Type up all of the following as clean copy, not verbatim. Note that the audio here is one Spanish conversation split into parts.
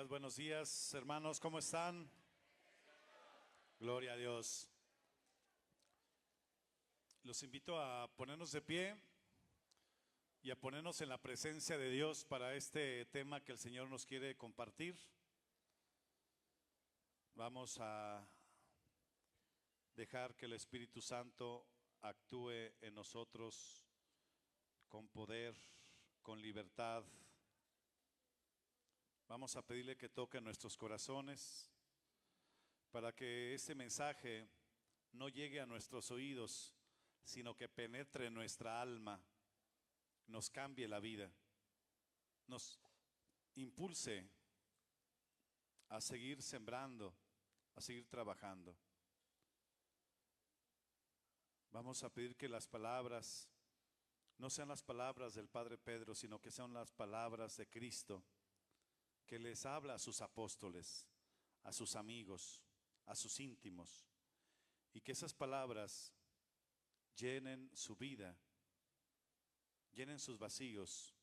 Buenos días, hermanos, ¿cómo están? Gloria a Dios. Los invito a ponernos de pie y a ponernos en la presencia de Dios para este tema que el Señor nos quiere compartir. Vamos a dejar que el Espíritu Santo actúe en nosotros con poder, con libertad. Vamos a pedirle que toque nuestros corazones para que este mensaje no llegue a nuestros oídos, sino que penetre en nuestra alma, nos cambie la vida, nos impulse a seguir sembrando, a seguir trabajando. Vamos a pedir que las palabras no sean las palabras del Padre Pedro, sino que sean las palabras de Cristo, que les habla a sus apóstoles, a sus amigos, a sus íntimos, y que esas palabras llenen su vida, llenen sus vacíos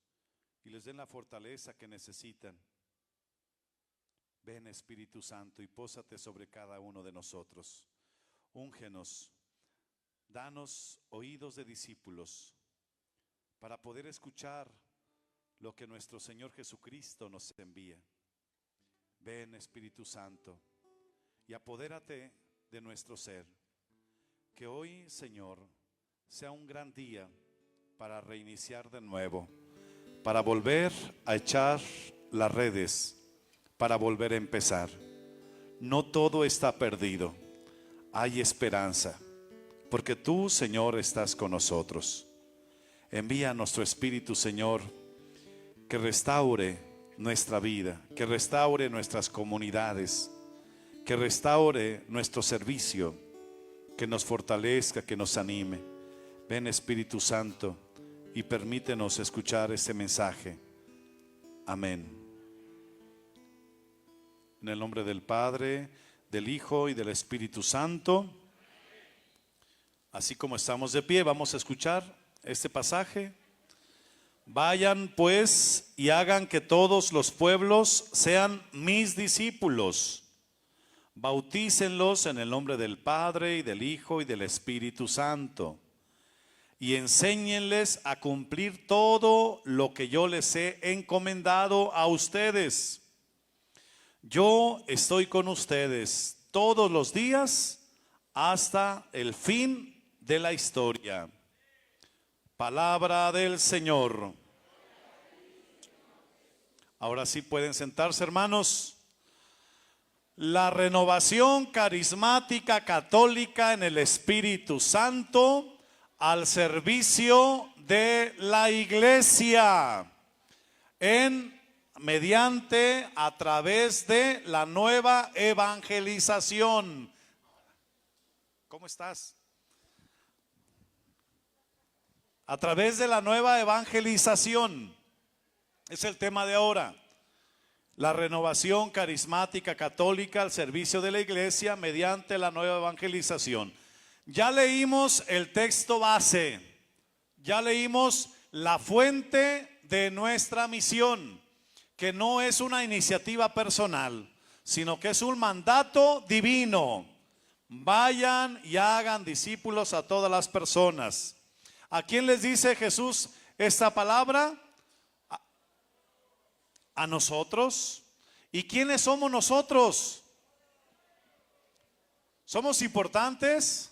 y les den la fortaleza que necesitan. Ven, Espíritu Santo, y pósate sobre cada uno de nosotros. Úngenos, danos oídos de discípulos para poder escuchar lo que nuestro Señor Jesucristo nos envía. Ven, Espíritu Santo, y apodérate de nuestro ser. Que hoy, Señor, sea un gran día para reiniciar de nuevo, para volver a echar las redes, para volver a empezar. No todo está perdido, hay esperanza, porque tú, Señor, estás con nosotros. Envía a nuestro Espíritu, Señor, que restaure nuestra vida, que restaure nuestras comunidades, que restaure nuestro servicio, que nos fortalezca, que nos anime. Ven, Espíritu Santo, y permítenos escuchar este mensaje. Amén. En el nombre del Padre, del Hijo y del Espíritu Santo. Así como estamos de pie, vamos a escuchar este pasaje. Vayan pues y hagan que todos los pueblos sean mis discípulos. Bautícenlos en el nombre del Padre y del Hijo y del Espíritu Santo. Y enséñenles a cumplir todo lo que yo les he encomendado a ustedes. Yo estoy con ustedes todos los días hasta el fin de la historia. Palabra del Señor. Ahora sí pueden sentarse, hermanos. La renovación carismática católica en el Espíritu Santo al servicio de la iglesia mediante a través de la nueva evangelización. ¿Cómo estás? A través de la nueva evangelización. Es el tema de ahora. La renovación carismática católica al servicio de la iglesia mediante la nueva evangelización. Ya leímos el texto base. Ya leímos la fuente de nuestra misión, que no es una iniciativa personal, sino que es un mandato divino. Vayan y hagan discípulos a todas las personas. ¿A quién les dice Jesús esta palabra? A nosotros. ¿Y quiénes somos nosotros? ¿Somos importantes?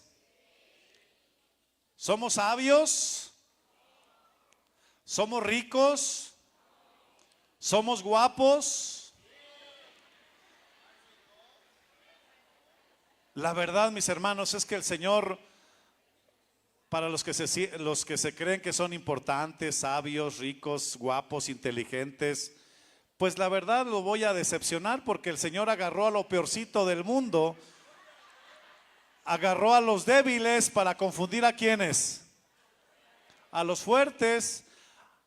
¿Somos sabios? ¿Somos ricos? ¿Somos guapos? La verdad, mis hermanos, es que el Señor, para los que se creen que son importantes, sabios, ricos, guapos, inteligentes, pues la verdad lo voy a decepcionar, porque el Señor agarró a lo peorcito del mundo, agarró a los débiles para confundir a quienes, a los fuertes,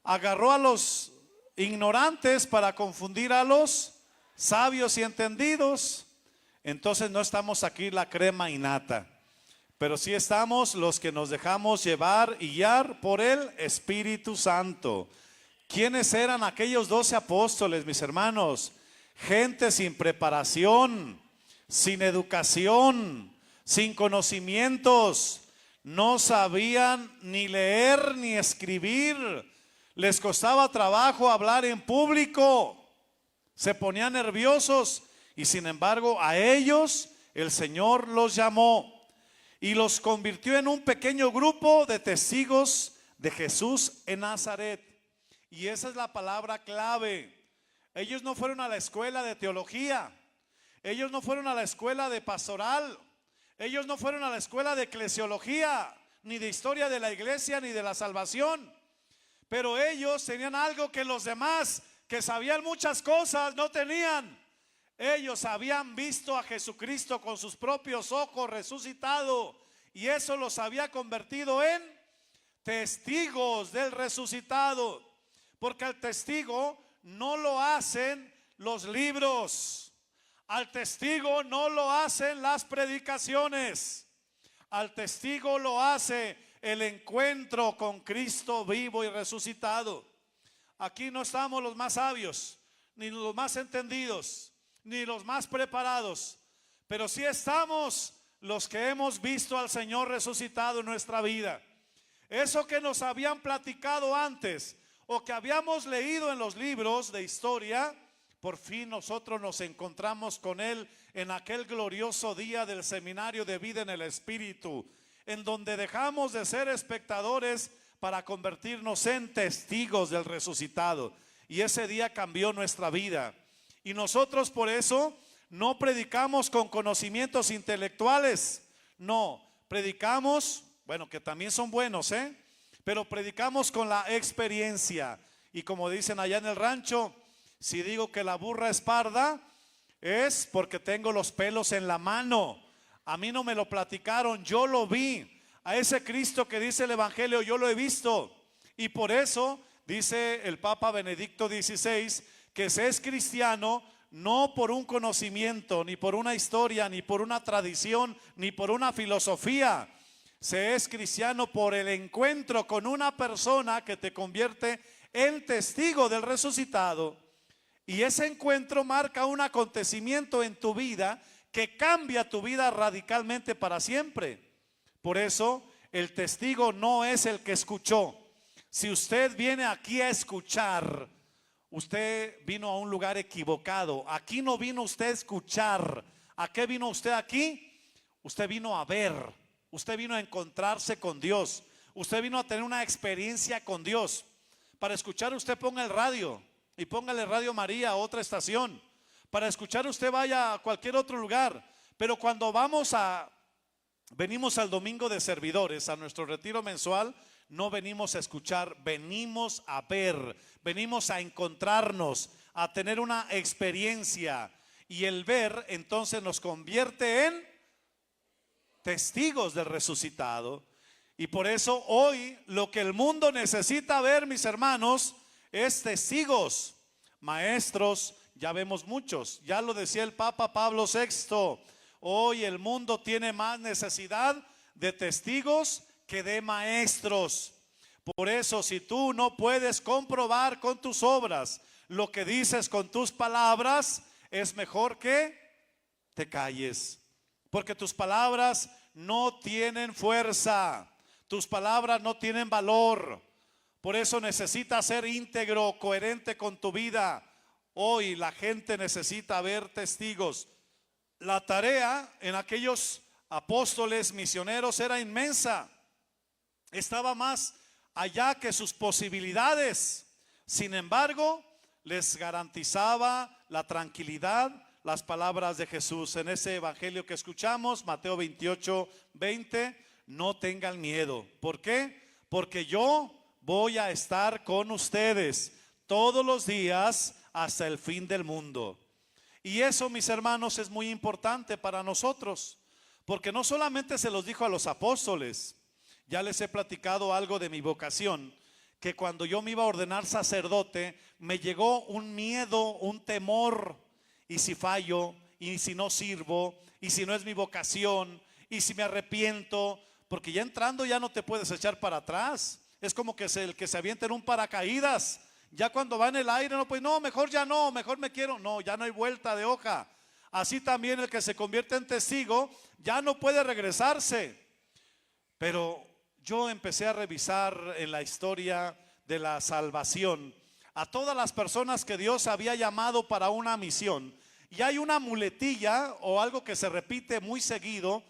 agarró a los ignorantes para confundir a los sabios y entendidos. Entonces no estamos aquí la crema innata, pero sí estamos los que nos dejamos llevar y guiar por el Espíritu Santo. ¿Quiénes eran aquellos 12 apóstoles, mis hermanos? gente sin preparación, sin educación, sin conocimientos, no sabían ni leer ni escribir, les costaba trabajo hablar en público, se ponían nerviosos y sin embargo a ellos el Señor los llamó y los convirtió en un pequeño grupo de testigos de Jesús en Nazaret. Y esa es la palabra clave. Ellos no fueron a la escuela de teología, ellos no fueron a la escuela de pastoral, ellos no fueron a la escuela de eclesiología, ni de historia de la iglesia, ni de la salvación. Pero ellos tenían algo que los demás, que sabían muchas cosas, no tenían. Ellos habían visto a Jesucristo con sus propios ojos resucitado, y eso los había convertido en testigos del resucitado. Porque al testigo no lo hacen los libros. Al testigo no lo hacen las predicaciones. Al testigo lo hace el encuentro con Cristo vivo y resucitado. Aquí no estamos los más sabios, ni los más entendidos, ni los más preparados, pero sí estamos los que hemos visto al Señor resucitado en nuestra vida. Eso que nos habían platicado antes o que habíamos leído en los libros de historia, por fin nosotros nos encontramos con Él en aquel glorioso día del seminario de vida en el Espíritu, en donde dejamos de ser espectadores para convertirnos en testigos del resucitado. Y ese día cambió nuestra vida. Y nosotros por eso no predicamos con conocimientos intelectuales, no, predicamos, bueno, que también son buenos, pero predicamos con la experiencia. Y como dicen allá en el rancho, si digo que la burra es parda, es porque tengo los pelos en la mano. A mí no me lo platicaron, yo lo vi. A ese Cristo que dice el Evangelio yo lo he visto. Y por eso dice el Papa Benedicto XVI que se es cristiano no por un conocimiento, ni por una historia, ni por una tradición, ni por una filosofía. Se es cristiano por el encuentro con una persona que te convierte en testigo del resucitado. Y ese encuentro marca un acontecimiento en tu vida que cambia tu vida radicalmente para siempre. Por eso el testigo no es el que escuchó. Si usted viene aquí a escuchar, usted vino a un lugar equivocado. Aquí no vino usted a escuchar. ¿A qué vino usted aquí? Usted vino a ver. Usted vino a encontrarse con Dios. Usted vino a tener una experiencia con Dios. Para escuchar usted ponga el radio y póngale Radio María a otra estación. Para escuchar usted vaya a cualquier otro lugar. Pero cuando venimos al domingo de servidores, a nuestro retiro mensual, no venimos a escuchar, venimos a ver, venimos a encontrarnos, a tener una experiencia. Y el ver entonces nos convierte en testigos del resucitado. Y por eso hoy lo que el mundo necesita ver, mis hermanos, es testigos, maestros. Ya vemos muchos, ya lo decía el Papa Pablo VI. Hoy el mundo tiene más necesidad de testigos que de maestros. Por eso, si tú no puedes comprobar con tus obras lo que dices con tus palabras, es mejor que te calles, porque tus palabras no tienen fuerza, tus palabras no tienen valor. Por eso necesitas ser íntegro, coherente con tu vida. Hoy la gente necesita ver testigos. La tarea en aquellos apóstoles misioneros era inmensa. Estaba más allá que sus posibilidades. Sin embargo, les garantizaba la tranquilidad las palabras de Jesús en ese evangelio que escuchamos, Mateo 28:20. No tengan miedo. ¿Por qué? Porque yo voy a estar con ustedes todos los días hasta el fin del mundo. Y eso, mis hermanos, es muy importante para nosotros, porque no solamente se los dijo a los apóstoles. Ya les he platicado algo de mi vocación, que cuando yo me iba a ordenar sacerdote, me llegó un miedo, un temor. Y si fallo, y si no sirvo, y si no es mi vocación, y si me arrepiento, porque ya entrando ya no te puedes echar para atrás. Es como que el que se avienta en un paracaídas, Ya cuando va en el aire, no, pues no, mejor ya no, mejor me quiero. No, ya no hay vuelta de hoja. Así también el que se convierte en testigo ya no puede regresarse. Pero yo empecé a revisar en la historia de la salvación a todas las personas que Dios había llamado para una misión. Y hay una muletilla o algo que se repite muy seguido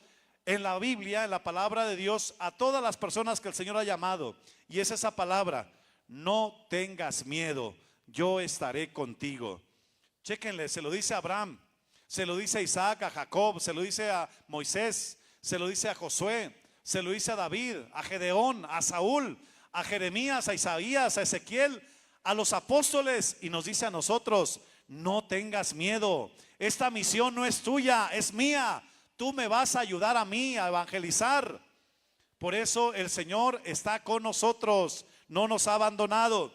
en la Biblia, en la palabra de Dios, a todas las personas que el Señor ha llamado. Y es esa palabra: no tengas miedo, yo estaré contigo. Chéquenle, se lo dice a Abraham, se lo dice a Isaac, a Jacob, se lo dice a Moisés, se lo dice a Josué, se lo dice a David, a Gedeón, a Saúl, a Jeremías, a Isaías, a Ezequiel, a los apóstoles, y nos dice a nosotros: no tengas miedo, esta misión no es tuya, es mía. Tú me vas a ayudar a mí a evangelizar. Por eso el Señor está con nosotros, no nos ha abandonado.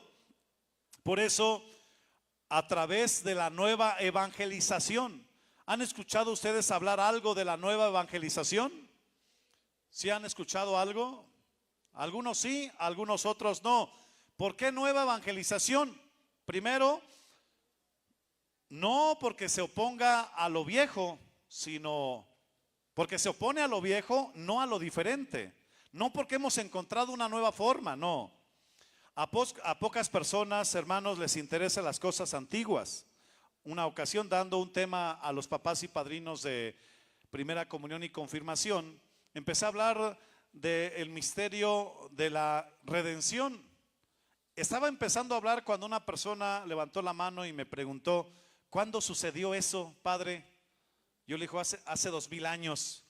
Por eso, a través de la nueva evangelización, ¿han escuchado ustedes hablar algo de la nueva evangelización? ¿Sí han escuchado algo? Algunos sí, algunos otros no. ¿Por qué nueva evangelización? Primero, no porque se oponga a lo viejo, sino porque se opone a lo viejo, no a lo diferente. No porque hemos encontrado una nueva forma, no. A pocas personas, hermanos, les interesan las cosas antiguas. Una ocasión, dando un tema a los papás y padrinos de primera comunión y confirmación, empecé a hablar del misterio de la redención. Estaba empezando a hablar cuando una persona levantó la mano y me preguntó: ¿cuándo sucedió eso, padre? Yo le dije: hace 2000 años.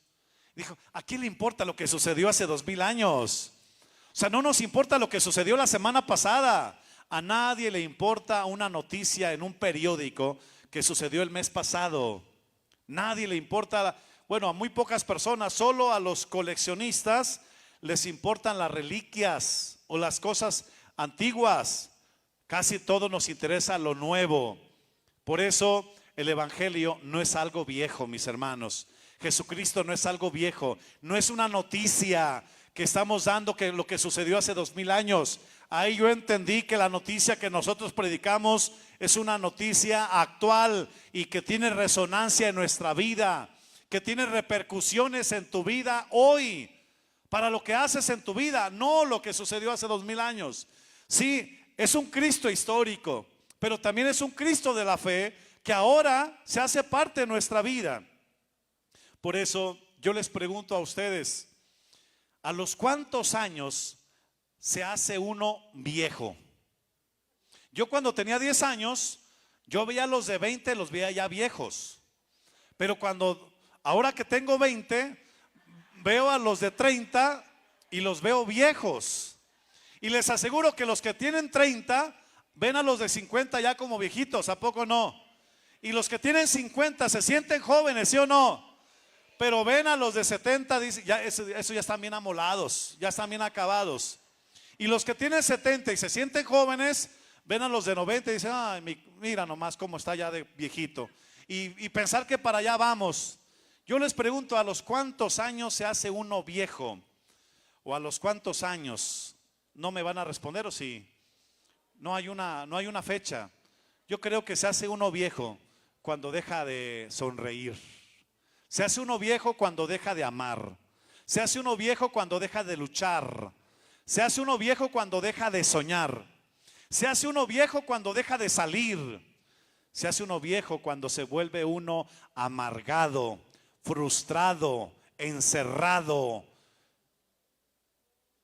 Dijo: ¿a quién le importa lo que sucedió hace 2000 años? O sea, no nos importa lo que sucedió la semana pasada. A nadie le importa una noticia en un periódico que sucedió el mes pasado. Nadie le importa, bueno, a muy pocas personas, solo a los coleccionistas les importan las reliquias o las cosas antiguas. Casi todo nos interesa lo nuevo. Por eso el evangelio no es algo viejo, mis hermanos. Jesucristo no es algo viejo, no es una noticia que estamos dando que lo que sucedió hace 2000 años. Ahí yo entendí que la noticia que nosotros predicamos es una noticia actual y que tiene resonancia en nuestra vida, que tiene repercusiones en tu vida hoy, para lo que haces en tu vida, no lo que sucedió hace 2000 años. Sí, es un Cristo histórico, pero también es un Cristo de la fe que ahora se hace parte de nuestra vida. Por eso yo les pregunto a ustedes: ¿a los cuántos años se hace uno viejo? Yo cuando tenía 10 años, yo veía a los de 20, los veía ya viejos. Pero ahora que tengo 20, veo a los de 30 y los veo viejos. Y les aseguro que los que tienen 30 ven a los de 50 ya como viejitos, ¿a poco no? Y los que tienen 50 se sienten jóvenes, ¿sí o no? Pero ven a los de 70, dicen, ya, eso ya están bien amolados, ya están bien acabados. Y los que tienen 70 y se sienten jóvenes, ven a los de 90 y dicen: ay, mira nomás cómo está ya de viejito. Y pensar que para allá vamos. Yo les pregunto: ¿a los cuántos años se hace uno viejo? ¿O a los cuántos años? ¿No me van a responder o sí? No hay una fecha. Yo creo que se hace uno viejo cuando deja de sonreír. Se hace uno viejo cuando deja de amar. Se hace uno viejo cuando deja de luchar. Se hace uno viejo cuando deja de soñar. Se hace uno viejo cuando deja de salir. Se hace uno viejo cuando se vuelve uno amargado, frustrado, encerrado,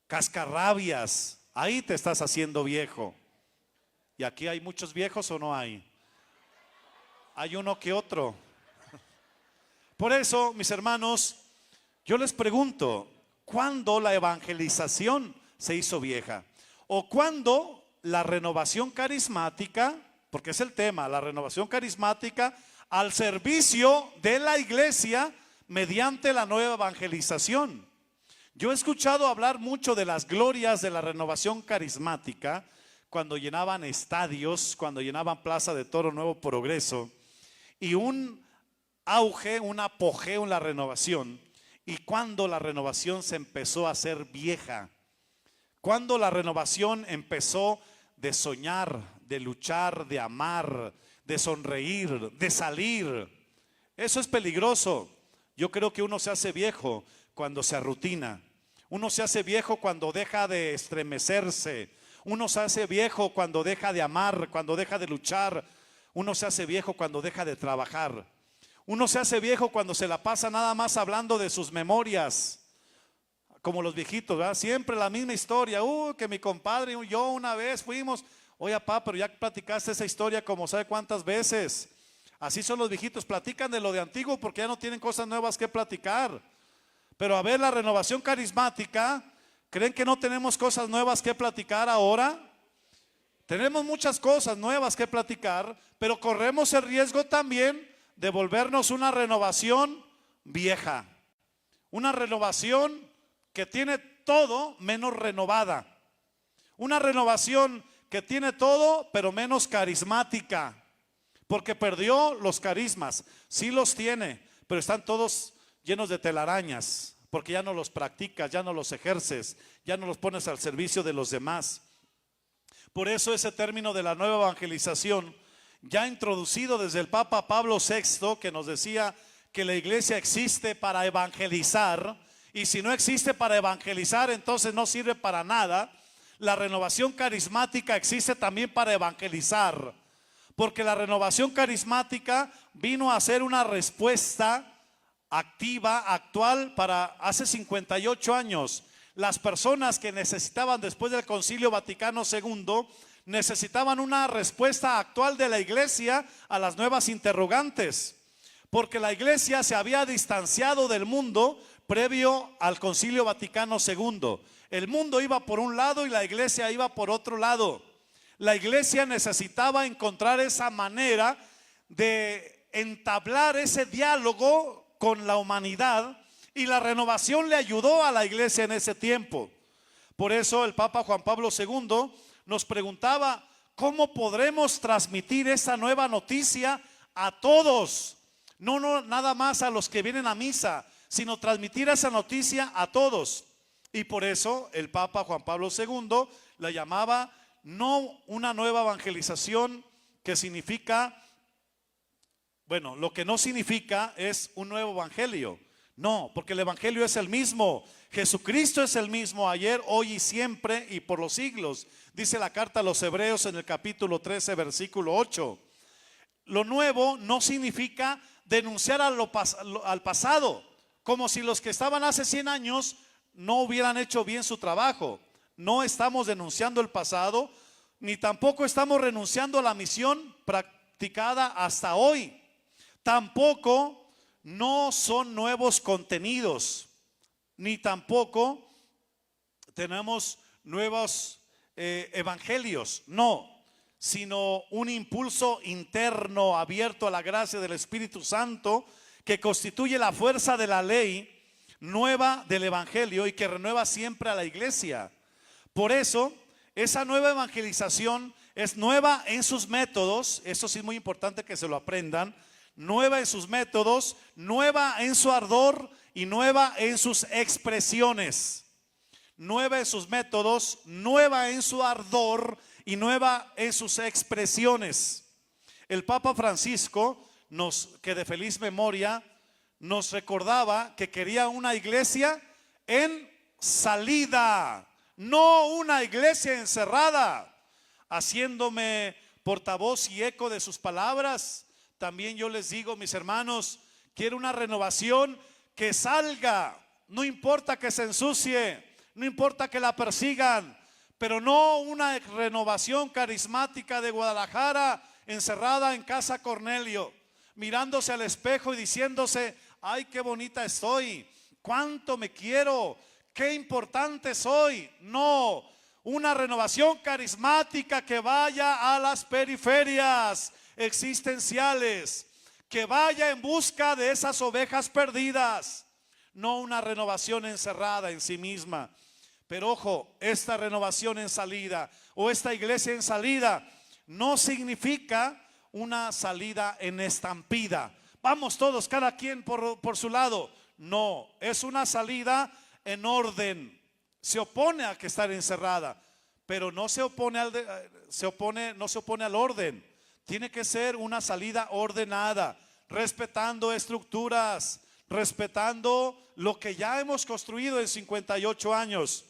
cascarrabias. Ahí te estás haciendo viejo. ¿Y aquí hay muchos viejos o no hay? Hay uno que otro. Por eso, mis hermanos, yo les pregunto: ¿cuándo la evangelización se hizo vieja? ¿O cuándo la renovación carismática, porque es el tema, la renovación carismática al servicio de la iglesia mediante la nueva evangelización? Yo he escuchado hablar mucho de las glorias de la renovación carismática cuando llenaban estadios, cuando llenaban Plaza de Toro Nuevo Progreso, y un auge, un apogeo en la renovación. Y cuando la renovación se empezó a hacer vieja, cuando la renovación empezó de soñar, de luchar, de amar, de sonreír, de salir. Eso es peligroso. Yo creo que uno se hace viejo cuando se arrutina. Uno se hace viejo cuando deja de estremecerse. Uno se hace viejo cuando deja de amar, cuando deja de luchar. Uno se hace viejo cuando deja de trabajar. Uno se hace viejo cuando se la pasa nada más hablando de sus memorias. Como los viejitos, ¿verdad? Siempre la misma historia. Que mi compadre y yo una vez fuimos. Oye, papá, pero ya platicaste esa historia como sabe cuántas veces. Así son los viejitos, platican de lo de antiguo porque ya no tienen cosas nuevas que platicar. Pero a ver, la renovación carismática, ¿creen que no tenemos cosas nuevas que platicar ahora? Tenemos muchas cosas nuevas que platicar, pero corremos el riesgo también de volvernos una renovación vieja. Una renovación que tiene todo menos renovada. Una renovación que tiene todo pero menos carismática. Porque perdió los carismas. Sí los tiene, pero están todos llenos de telarañas. Porque ya no los practicas, ya no los ejerces, ya no los pones al servicio de los demás. Por eso ese término de la nueva evangelización, ya introducido desde el Papa Pablo VI, que nos decía que la iglesia existe para evangelizar, y si no existe para evangelizar, entonces no sirve para nada. La renovación carismática existe también para evangelizar, porque la renovación carismática vino a ser una respuesta activa, actual, para hace 58 años. Las personas que necesitaban después del Concilio Vaticano II, necesitaban una respuesta actual de la iglesia a las nuevas interrogantes, porque la iglesia se había distanciado del mundo previo al Concilio Vaticano II. El mundo iba por un lado y la iglesia iba por otro lado. La iglesia necesitaba encontrar esa manera de entablar ese diálogo con la humanidad, y la renovación le ayudó a la iglesia en ese tiempo. Por eso el Papa Juan Pablo II nos preguntaba, ¿cómo podremos transmitir esa nueva noticia a todos? No nada más a los que vienen a misa, sino transmitir esa noticia a todos. Y por eso el Papa Juan Pablo II la llamaba no una nueva evangelización, que significa, bueno, lo que no significa es un nuevo evangelio. No, porque el evangelio es el mismo. Jesucristo es el mismo ayer, hoy y siempre y por los siglos. Dice la carta a los Hebreos en el capítulo 13, versículo 8. Lo nuevo no significa denunciar al pasado, como si los que estaban hace 100 años no hubieran hecho bien su trabajo. No estamos denunciando el pasado, ni tampoco estamos renunciando a la misión practicada hasta hoy. Tampoco no son nuevos contenidos, ni tampoco tenemos nuevos evangelios, no, sino un impulso interno abierto a la gracia del Espíritu Santo, que constituye la fuerza de la ley nueva del evangelio y que renueva siempre a la iglesia. Por eso, esa nueva evangelización es nueva en sus métodos. Eso sí es muy importante que se lo aprendan. Nueva en sus métodos, nueva en su ardor y nueva en sus expresiones. Nueva en sus métodos, nueva en su ardor y nueva en sus expresiones. El Papa Francisco, que de feliz memoria, nos recordaba que quería una iglesia en salida, no una iglesia encerrada. Haciéndome portavoz y eco de sus palabras, también yo les digo, mis hermanos, quiero una renovación que salga, no importa que se ensucie, no importa que la persigan, pero no una renovación carismática de Guadalajara encerrada en Casa Cornelio, mirándose al espejo y diciéndose, ay, qué bonita estoy, cuánto me quiero, qué importante soy. No, una renovación carismática que vaya a las periferias existenciales, que vaya en busca de esas ovejas perdidas, no una renovación encerrada en sí misma. Pero ojo, esta renovación en salida o esta iglesia en salida no significa una salida en estampida. Vamos todos, cada quien por su lado. No, es una salida en orden. Se opone a que estar encerrada, pero no se opone no se opone al orden. Tiene que ser una salida ordenada, respetando estructuras, respetando lo que ya hemos construido en 58 años.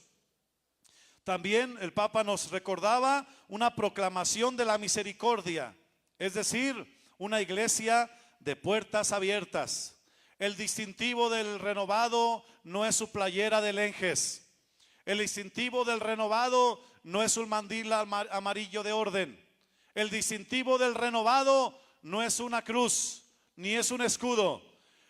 También el Papa nos recordaba una proclamación de la misericordia, es decir, una iglesia de puertas abiertas. El distintivo del renovado no es su playera de lenjes. El distintivo del renovado no es un mandil amarillo de orden. El distintivo del renovado no es una cruz, ni es un escudo.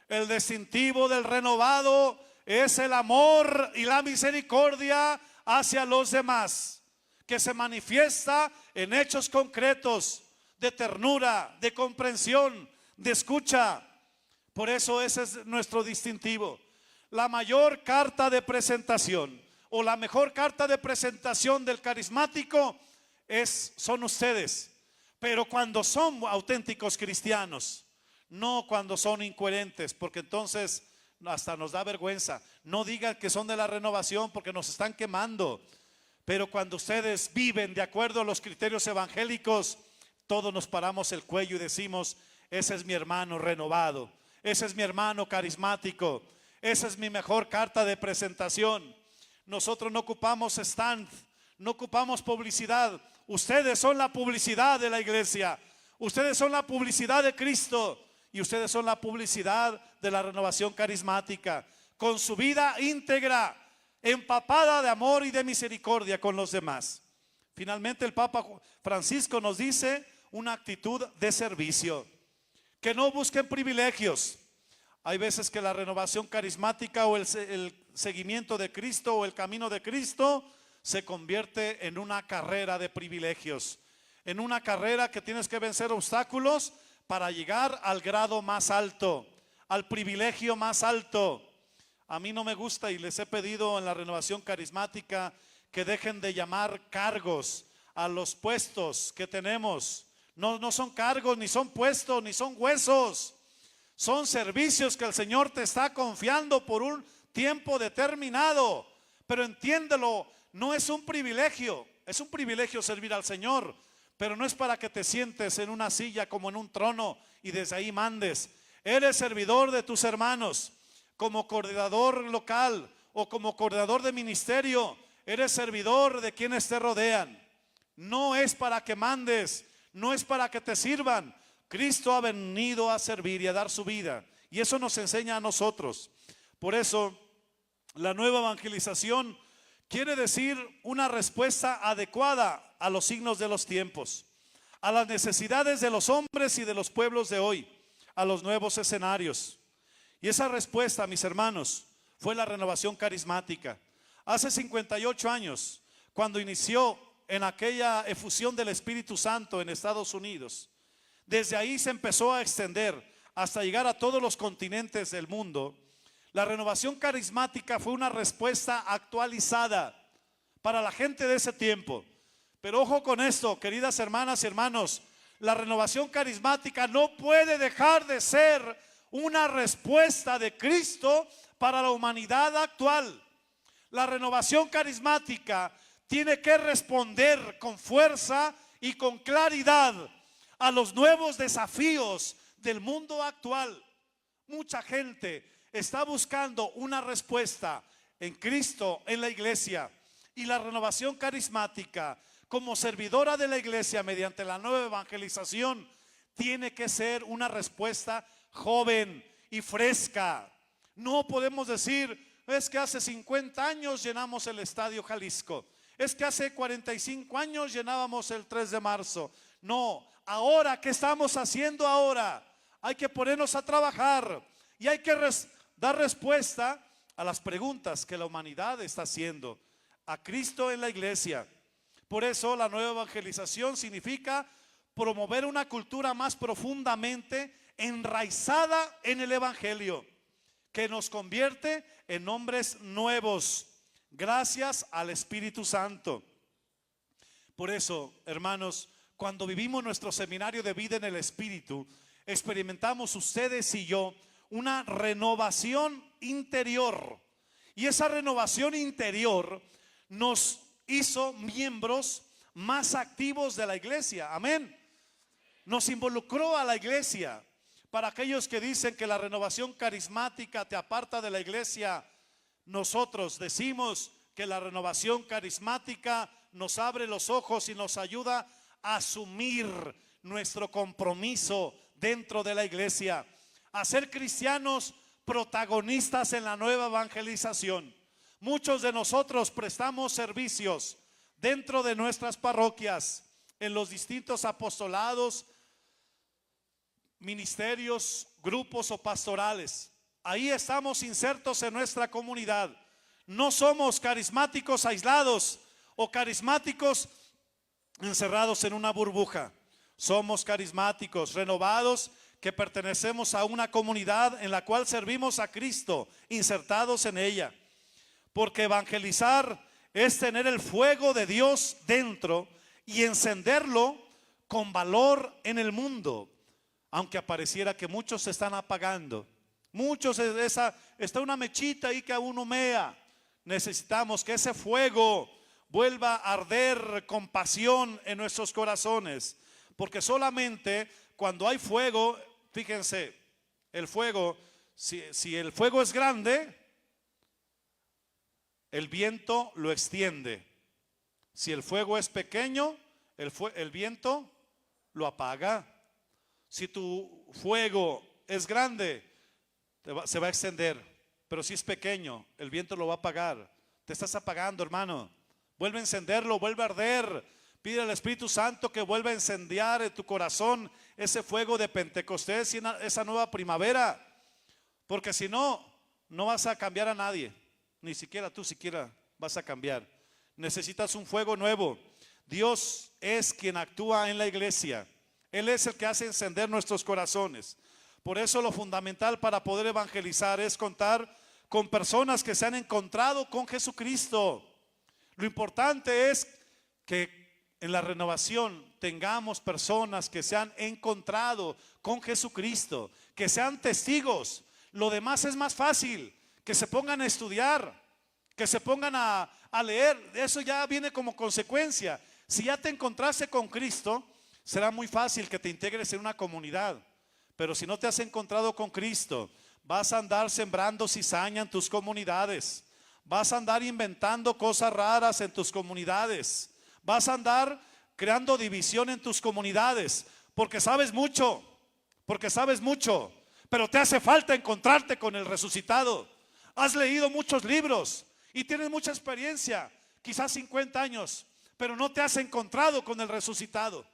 El distintivo del renovado es el amor y la misericordia hacia los demás, que se manifiesta en hechos concretos de ternura, de comprensión, de escucha. Por eso ese es nuestro distintivo. La mayor carta de presentación o la mejor carta de presentación del carismático son ustedes. Pero cuando son auténticos cristianos, no cuando son incoherentes, porque entonces hasta nos da vergüenza. No digan que son de la renovación porque nos están quemando. Pero cuando ustedes viven de acuerdo a los criterios evangélicos, todos nos paramos el cuello y decimos: ese es mi hermano renovado, ese es mi hermano carismático, esa es mi mejor carta de presentación. Nosotros no ocupamos stand, no ocupamos publicidad. Ustedes son la publicidad de la iglesia, ustedes son la publicidad de Cristo y ustedes son la publicidad de la renovación carismática, con su vida íntegra, empapada de amor y de misericordia con los demás. Finalmente el Papa Francisco nos dice una actitud de servicio, que no busquen privilegios. Hay veces que la renovación carismática o el seguimiento de Cristo o el camino de Cristo se convierte en una carrera de privilegios, en una carrera que tienes que vencer obstáculos para llegar al grado más alto, al privilegio más alto. A mí no me gusta y les he pedido en la renovación carismática que dejen de llamar cargos a los puestos que tenemos. No son cargos, ni son puestos, ni son huesos. Son servicios que el Señor te está confiando por un tiempo determinado. Pero entiéndelo, no es un privilegio. Es un privilegio servir al Señor, pero no es para que te sientes en una silla como en un trono y desde ahí mandes. Eres servidor de tus hermanos, como coordinador local o como coordinador de ministerio. Eres servidor de quienes te rodean. No es para que mandes, no es para que te sirvan. Cristo ha venido a servir y a dar su vida, y eso nos enseña a nosotros. Por eso la nueva evangelización quiere decir una respuesta adecuada a los signos de los tiempos, a las necesidades de los hombres y de los pueblos de hoy, a los nuevos escenarios. Y esa respuesta, mis hermanos, fue la renovación carismática. Hace 58 años, cuando inició en aquella efusión del Espíritu Santo en Estados Unidos, desde ahí se empezó a extender hasta llegar a todos los continentes del mundo. La renovación carismática fue una respuesta actualizada para la gente de ese tiempo. Pero ojo con esto, queridas hermanas y hermanos, la renovación carismática no puede dejar de ser una respuesta de Cristo para la humanidad actual. La renovación carismática tiene que responder con fuerza y con claridad a los nuevos desafíos del mundo actual. Mucha gente está buscando una respuesta en Cristo, en la iglesia, y la renovación carismática, como servidora de la iglesia mediante la nueva evangelización, tiene que ser una respuesta joven y fresca. No podemos decir: es que hace 50 años llenamos el Estadio Jalisco, es que hace 45 años llenábamos el 3 de marzo. No, ahora, ¿qué estamos haciendo ahora? Hay que ponernos a trabajar y hay que dar respuesta a las preguntas que la humanidad está haciendo a Cristo en la iglesia. Por eso la nueva evangelización significa promover una cultura más profundamente enraizada en el evangelio, que nos convierte en hombres nuevos gracias al Espíritu Santo. Por eso, hermanos, cuando vivimos nuestro seminario de vida en el Espíritu, experimentamos ustedes y yo una renovación interior. Y esa renovación interior nos hizo miembros más activos de la iglesia. Amén. Nos involucró a la iglesia. Para aquellos que dicen que la renovación carismática te aparta de la iglesia, nosotros decimos que la renovación carismática nos abre los ojos y nos ayuda a asumir nuestro compromiso dentro de la iglesia, a ser cristianos protagonistas en la nueva evangelización. Muchos de nosotros prestamos servicios dentro de nuestras parroquias, en los distintos apostolados, ministerios, grupos o pastorales. Ahí estamos insertos en nuestra comunidad. No somos carismáticos aislados o carismáticos encerrados en una burbuja. Somos carismáticos renovados que pertenecemos a una comunidad en la cual servimos a Cristo, insertados en ella. Porque evangelizar es tener el fuego de Dios dentro y encenderlo con valor en el mundo. Aunque apareciera que muchos se están apagando, muchos está una mechita ahí que aún humea. Necesitamos que ese fuego vuelva a arder con pasión en nuestros corazones, porque solamente cuando hay fuego, fíjense, el fuego, si el fuego es grande, el viento lo extiende. Si el fuego es pequeño, el viento lo apaga. Si tu fuego es grande, se va a extender. Pero si es pequeño, el viento lo va a apagar. Te estás apagando, hermano. Vuelve a encenderlo, vuelve a arder. Pide al Espíritu Santo que vuelva a incendiar en tu corazón ese fuego de Pentecostés y esa nueva primavera. Porque si no, no vas a cambiar a nadie. Ni siquiera tú vas a cambiar. Necesitas un fuego nuevo. Dios es quien actúa en la iglesia. Él es el que hace encender nuestros corazones. Por eso lo fundamental para poder evangelizar es contar con personas que se han encontrado con Jesucristo. Lo importante es que en la renovación tengamos personas que se han encontrado con Jesucristo, que sean testigos. Lo demás es más fácil, que se pongan a estudiar, que se pongan a leer. Eso ya viene como consecuencia. Si ya te encontraste con Cristo, será muy fácil que te integres en una comunidad. Pero si no te has encontrado con Cristo, vas a andar sembrando cizaña en tus comunidades. Vas a andar inventando cosas raras en tus comunidades. Vas a andar creando división en tus comunidades. Porque sabes mucho, pero te hace falta encontrarte con el resucitado. Has leído muchos libros y tienes mucha experiencia, quizás 50 años, pero no te has encontrado con el resucitado.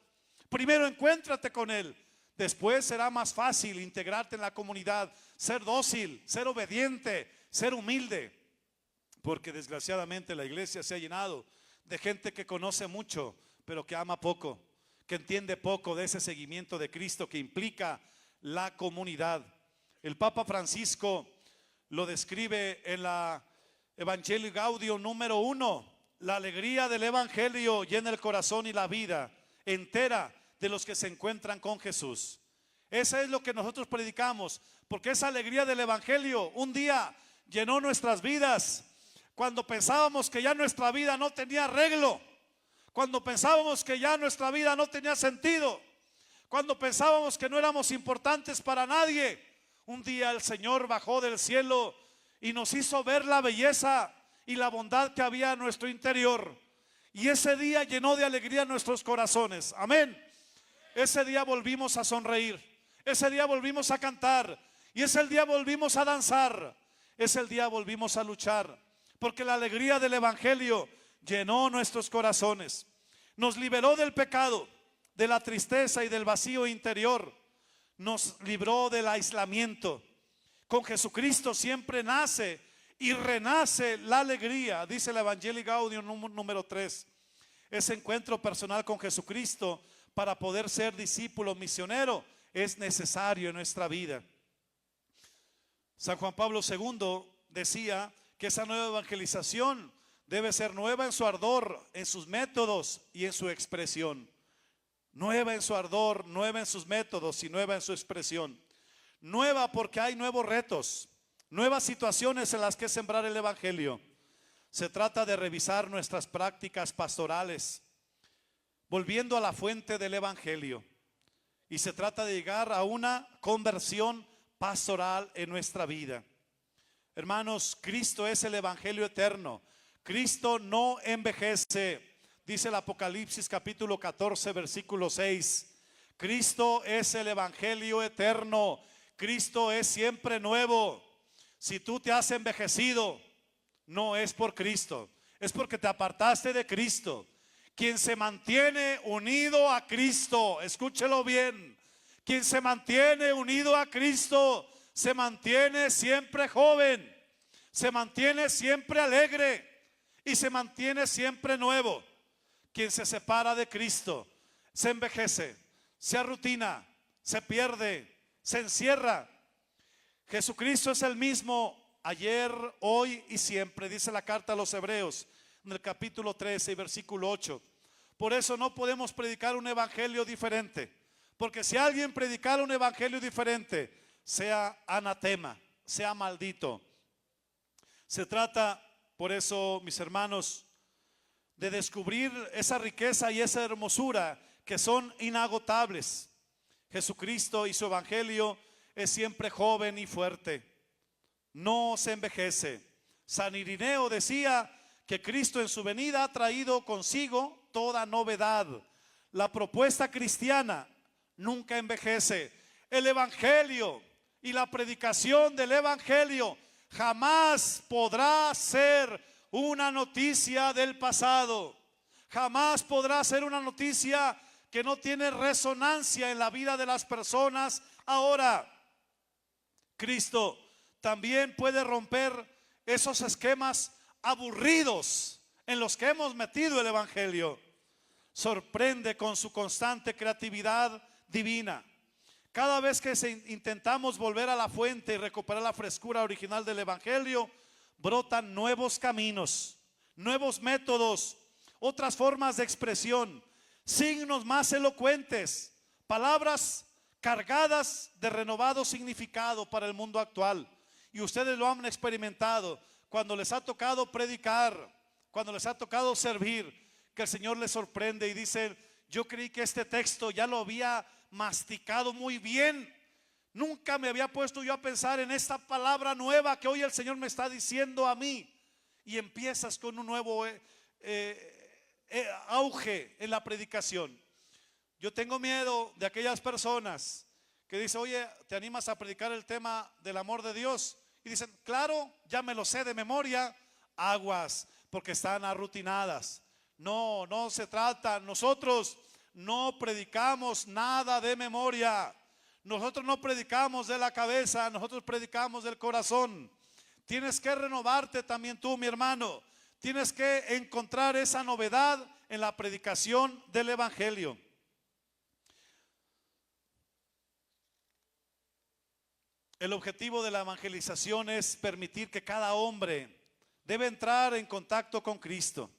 Primero encuéntrate con Él. Después será más fácil integrarte en la comunidad, ser dócil, ser obediente, ser humilde. Porque desgraciadamente la iglesia se ha llenado de gente que conoce mucho, pero que ama poco, que entiende poco de ese seguimiento de Cristo que implica la comunidad. El Papa Francisco lo describe en la Evangelii Gaudium número 1. La alegría del Evangelio llena el corazón y la vida entera de los que se encuentran con Jesús. Eso es lo que nosotros predicamos, porque esa alegría del Evangelio un día llenó nuestras vidas. Cuando pensábamos que ya nuestra vida no tenía arreglo, cuando pensábamos que ya nuestra vida no tenía sentido, cuando pensábamos que no éramos importantes para nadie, un día el Señor bajó del cielo y nos hizo ver la belleza y la bondad que había en nuestro interior. Y ese día llenó de alegría nuestros corazones. Amén. Ese día volvimos a sonreír. Ese día volvimos a cantar. Y ese día volvimos a danzar. Ese día volvimos a luchar. Porque la alegría del Evangelio llenó nuestros corazones. Nos liberó del pecado, de la tristeza y del vacío interior. Nos libró del aislamiento. Con Jesucristo siempre nace y renace la alegría, dice el Evangelii Gaudium número 3. Ese encuentro personal con Jesucristo para poder ser discípulo misionero es necesario en nuestra vida. San Juan Pablo II decía que esa nueva evangelización debe ser nueva en su ardor, en sus métodos y en su expresión. Nueva en su ardor, nueva en sus métodos y nueva en su expresión. Nueva porque hay nuevos retos, nuevas situaciones en las que sembrar el Evangelio. Se trata de revisar nuestras prácticas pastorales, volviendo a la fuente del Evangelio. Y se trata de llegar a una conversión pastoral en nuestra vida. Hermanos, Cristo es el Evangelio eterno. Cristo no envejece. Dice el Apocalipsis capítulo 14, versículo 6. Cristo es el Evangelio eterno. Cristo es siempre nuevo. Si tú te has envejecido, no es por Cristo, es porque te apartaste de Cristo. Quien se mantiene unido a Cristo, escúchelo bien, quien se mantiene unido a Cristo, se mantiene siempre joven, se mantiene siempre alegre y se mantiene siempre nuevo. Quien se separa de Cristo, se envejece, se arrutina, se pierde, se encierra. Jesucristo es el mismo ayer, hoy y siempre, dice la carta a los Hebreos en el capítulo 13 y versículo 8. Por eso no podemos predicar un evangelio diferente, porque si alguien predicara un evangelio diferente, sea anatema, sea maldito. Se trata, por eso, mis hermanos, de descubrir esa riqueza y esa hermosura que son inagotables. Jesucristo y su evangelio es siempre joven y fuerte, no se envejece. San Irineo decía que Cristo en su venida ha traído consigo toda novedad. La propuesta cristiana nunca envejece. El evangelio y la predicación del evangelio jamás podrá ser una noticia del pasado. Jamás podrá ser una noticia que no tiene resonancia en la vida de las personas ahora. Cristo también puede romper esos esquemas aburridos en los que hemos metido el evangelio. Sorprende con su constante creatividad divina. Cada vez que intentamos volver a la fuente y recuperar la frescura original del evangelio, brotan nuevos caminos, nuevos métodos, otras formas de expresión, signos más elocuentes, palabras cargadas de renovado significado para el mundo actual. Y ustedes lo han experimentado cuando les ha tocado predicar, cuando les ha tocado servir, que el Señor les sorprende y dice: yo creí que este texto ya lo había masticado muy bien, nunca me había puesto yo a pensar en esta palabra nueva que hoy el Señor me está diciendo a mí. Y empiezas con un nuevo auge en la predicación. Yo tengo miedo de aquellas personas que dicen: oye, ¿te animas a predicar el tema del amor de Dios? Y dicen: claro, ya me lo sé de memoria. Aguas, porque están arrutinadas. No, no se trata. Nosotros no predicamos nada de memoria. Nosotros no predicamos de la cabeza, nosotros predicamos del corazón. Tienes que renovarte también tú, mi hermano. Tienes que encontrar esa novedad en la predicación del evangelio. El objetivo de la evangelización es permitir que cada hombre debe entrar en contacto con Cristo.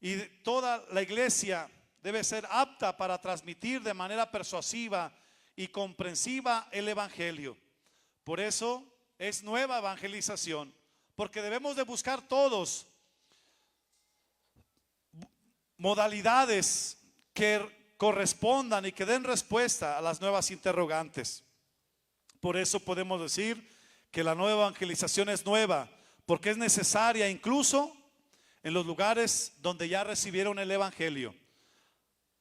Y toda la iglesia debe ser apta para transmitir de manera persuasiva y comprensiva el evangelio. Por eso es nueva evangelización, porque debemos de buscar todos modalidades que correspondan y que den respuesta a las nuevas interrogantes. Por eso podemos decir que la nueva evangelización es nueva, porque es necesaria incluso en los lugares donde ya recibieron el evangelio.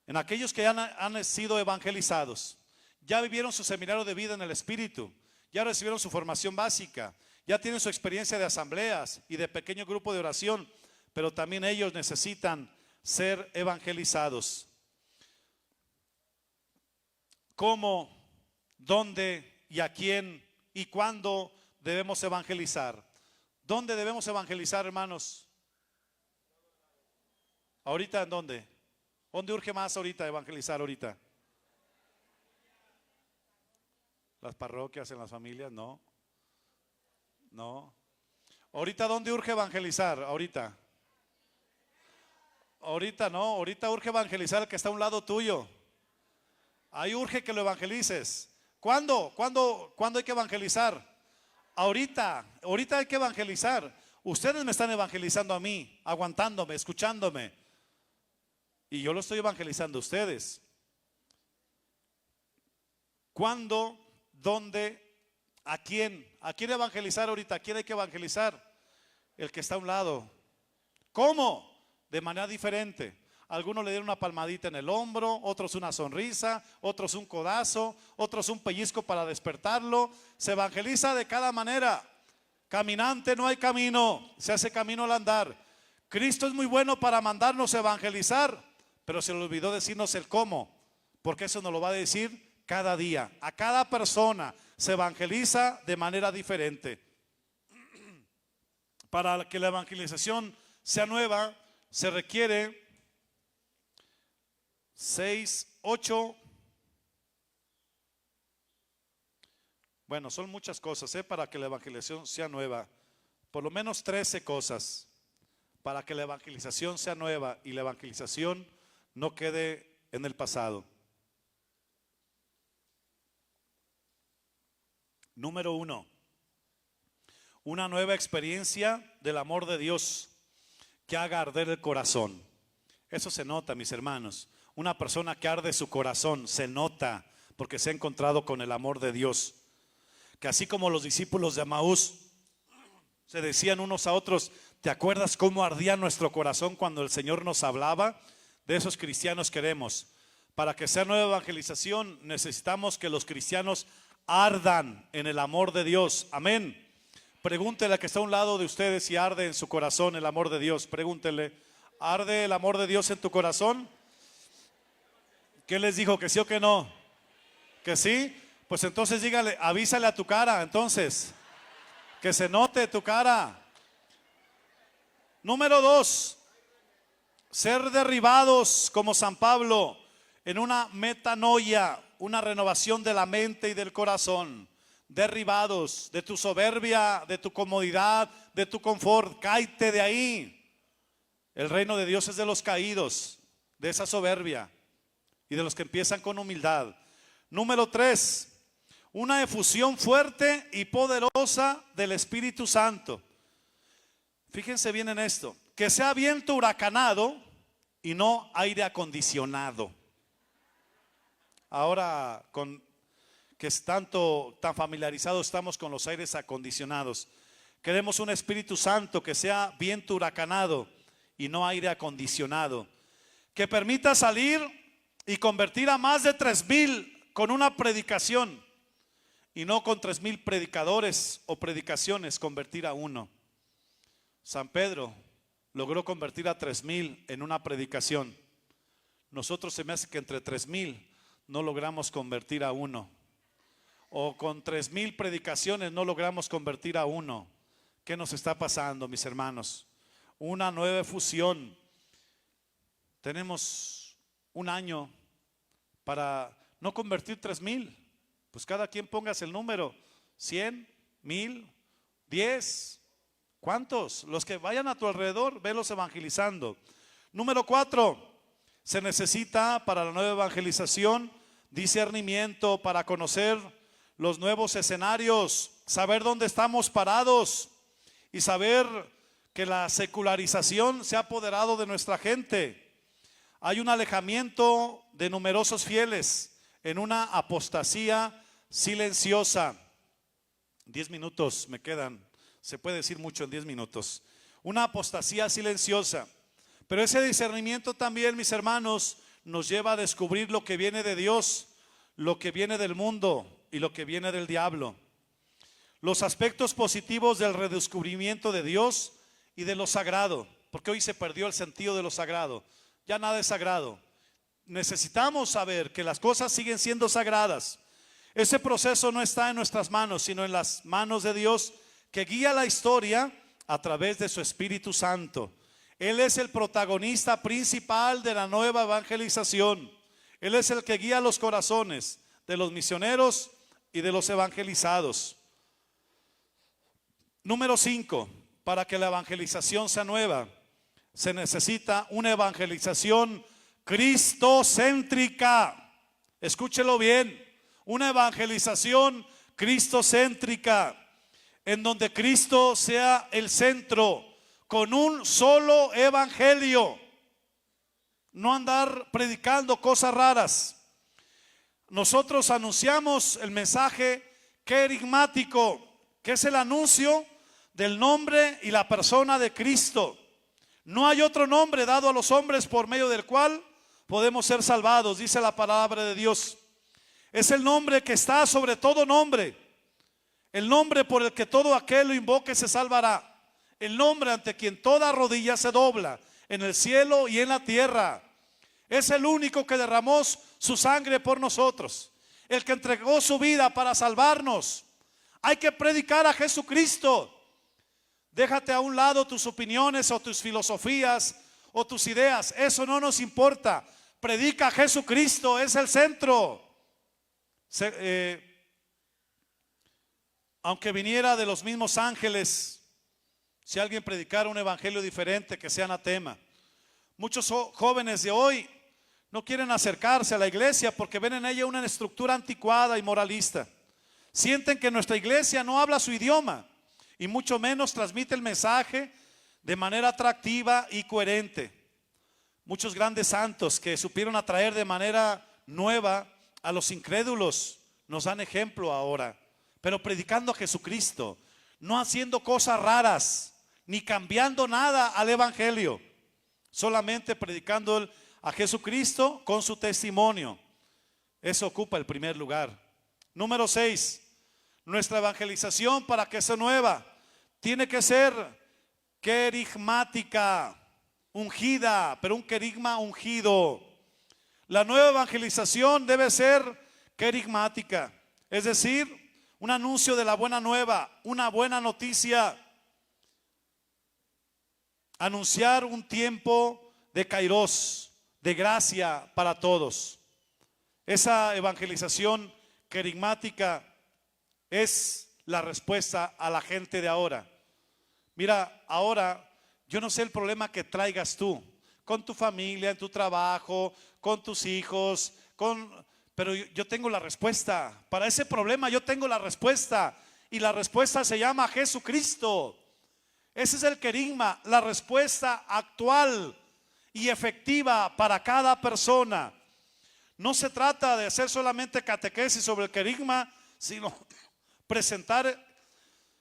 En aquellos que ya han sido evangelizados, ya vivieron su seminario de vida en el Espíritu, ya recibieron su formación básica, ya tienen su experiencia de asambleas y de pequeño grupo de oración, pero también ellos necesitan ser evangelizados. ¿Cómo, dónde y a quién y cuándo debemos evangelizar? ¿Dónde debemos evangelizar, hermanos? ¿Ahorita en dónde? ¿Dónde urge más ahorita evangelizar ahorita? ¿Las parroquias, en las familias? No. No. ¿Ahorita dónde urge evangelizar? Ahorita. Ahorita no, ahorita urge evangelizar el que está a un lado tuyo. Ahí urge que lo evangelices. ¿Cuándo? ¿Cuándo hay que evangelizar? Ahorita hay que evangelizar. Ustedes me están evangelizando a mí, aguantándome, escuchándome. Y yo lo estoy evangelizando a ustedes. ¿Cuándo? ¿Dónde? ¿A quién? ¿A quién evangelizar ahorita? ¿A quién hay que evangelizar? El que está a un lado. ¿Cómo? De manera diferente. Algunos le dieron una palmadita en el hombro, otros una sonrisa, otros un codazo, otros un pellizco para despertarlo. Se evangeliza de cada manera. Caminante no hay camino, se hace camino al andar. Cristo es muy bueno para mandarnos a evangelizar, pero se le olvidó decirnos el cómo, porque eso nos lo va a decir cada día. A cada persona se evangeliza de manera diferente. Para que la evangelización sea nueva, se requiere 6, 8. Bueno, son muchas cosas, para que la evangelización sea nueva. Por lo menos 13 cosas para que la evangelización sea nueva y la evangelización no quede en el pasado. Número 1, una nueva experiencia del amor de Dios que haga arder el corazón. Eso se nota, mis hermanos. Una persona que arde su corazón se nota porque se ha encontrado con el amor de Dios. Que así como los discípulos de Emaús se decían unos a otros, ¿te acuerdas cómo ardía nuestro corazón cuando el Señor nos hablaba? De esos cristianos queremos. Para que sea nueva evangelización necesitamos que los cristianos ardan en el amor de Dios. Amén. Pregúntele a que está a un lado de ustedes si arde en su corazón el amor de Dios. Pregúntele, ¿arde el amor de Dios en tu corazón? ¿Qué les dijo? ¿Que sí o que no? ¿Que sí? Pues entonces dígale, avísale a tu cara, entonces, que se note tu cara. Número 2, ser derribados como San Pablo en una metanoia, una renovación de la mente y del corazón. Derribados de tu soberbia, de tu comodidad, de tu confort. Cáete de ahí. El reino de Dios es de los caídos, de esa soberbia y de los que empiezan con humildad. Número 3, una efusión fuerte y poderosa del Espíritu Santo. Fíjense bien en esto, que sea viento huracanado y no aire acondicionado. Ahora que es tan familiarizados estamos con los aires acondicionados, queremos un Espíritu Santo que sea viento huracanado y no aire acondicionado, que permita salir y convertir a más de 3,000 con una predicación. Y no con 3,000 predicadores o predicaciones, convertir a uno. San Pedro logró convertir a 3,000 en una predicación. Nosotros se me hace que entre 3,000 no logramos convertir a uno. O con 3,000 predicaciones no logramos convertir a uno. ¿Qué nos está pasando, mis hermanos? Una nueva efusión. Tenemos un año para no convertir 3,000. Pues cada quien póngase el número, 100, 1,000, 10, ¿cuántos? Los que vayan a tu alrededor, velos evangelizando. Número 4, se necesita para la nueva evangelización discernimiento para conocer los nuevos escenarios, saber dónde estamos parados y saber que la secularización se ha apoderado de nuestra gente. Hay un alejamiento de numerosos fieles en una apostasía silenciosa. 10 minutos me quedan, se puede decir mucho en 10 minutos. Una apostasía silenciosa. Pero ese discernimiento también, mis hermanos, nos lleva a descubrir lo que viene de Dios, lo que viene del mundo y lo que viene del diablo. Los aspectos positivos del redescubrimiento de Dios y de lo sagrado, porque hoy se perdió el sentido de lo sagrado. Ya nada es sagrado. Necesitamos saber que las cosas siguen siendo sagradas. Ese proceso no está en nuestras manos, sino en las manos de Dios, que guía la historia a través de su Espíritu Santo. Él es el protagonista principal de la nueva evangelización. Él es el que guía los corazones de los misioneros y de los evangelizados. Número 5, para que la evangelización sea nueva, se necesita una evangelización cristocéntrica. Escúchelo bien, una evangelización cristocéntrica. en donde Cristo sea el centro, con un solo evangelio. No andar predicando cosas raras. Nosotros anunciamos el mensaje querigmático, que es el anuncio del nombre y la persona de Cristo. No hay otro nombre dado a los hombres por medio del cual podemos ser salvados, dice la palabra de Dios. Es el nombre que está sobre todo nombre, el nombre por el que todo aquel lo invoque se salvará, el nombre ante quien toda rodilla se dobla, en el cielo y en la tierra. Es el único que derramó su sangre por nosotros, el que entregó su vida para salvarnos. Hay que predicar a Jesucristo. Déjate a un lado tus opiniones o tus filosofías o tus ideas, eso no nos importa. Predica a Jesucristo, es el centro. Aunque viniera de los mismos ángeles, si alguien predicara un evangelio diferente, que sea anatema. Muchos jóvenes de hoy no quieren acercarse a la iglesia porque ven en ella una estructura anticuada y moralista. Sienten que nuestra iglesia no habla su idioma y mucho menos transmite el mensaje de manera atractiva y coherente. Muchos grandes santos que supieron atraer de manera nueva a los incrédulos nos dan ejemplo ahora, pero predicando a Jesucristo, no haciendo cosas raras, ni cambiando nada al evangelio, solamente predicando a Jesucristo con su testimonio. Eso ocupa el primer lugar. Número 6, nuestra evangelización, para que sea nueva, tiene que ser querigmática, ungida, pero un querigma ungido. La nueva evangelización debe ser querigmática, es decir, un anuncio de la buena nueva, una buena noticia. Anunciar un tiempo de kairos, de gracia para todos. Esa evangelización querigmática es la respuesta a la gente de ahora. Mira, ahora yo no sé el problema que traigas tú con tu familia, en tu trabajo, con tus hijos, pero yo tengo la respuesta. Para ese problema yo tengo la respuesta, y la respuesta se llama Jesucristo. Ese es el querigma, la respuesta actual y efectiva para cada persona. No se trata de hacer solamente catequesis sobre el querigma, sino presentar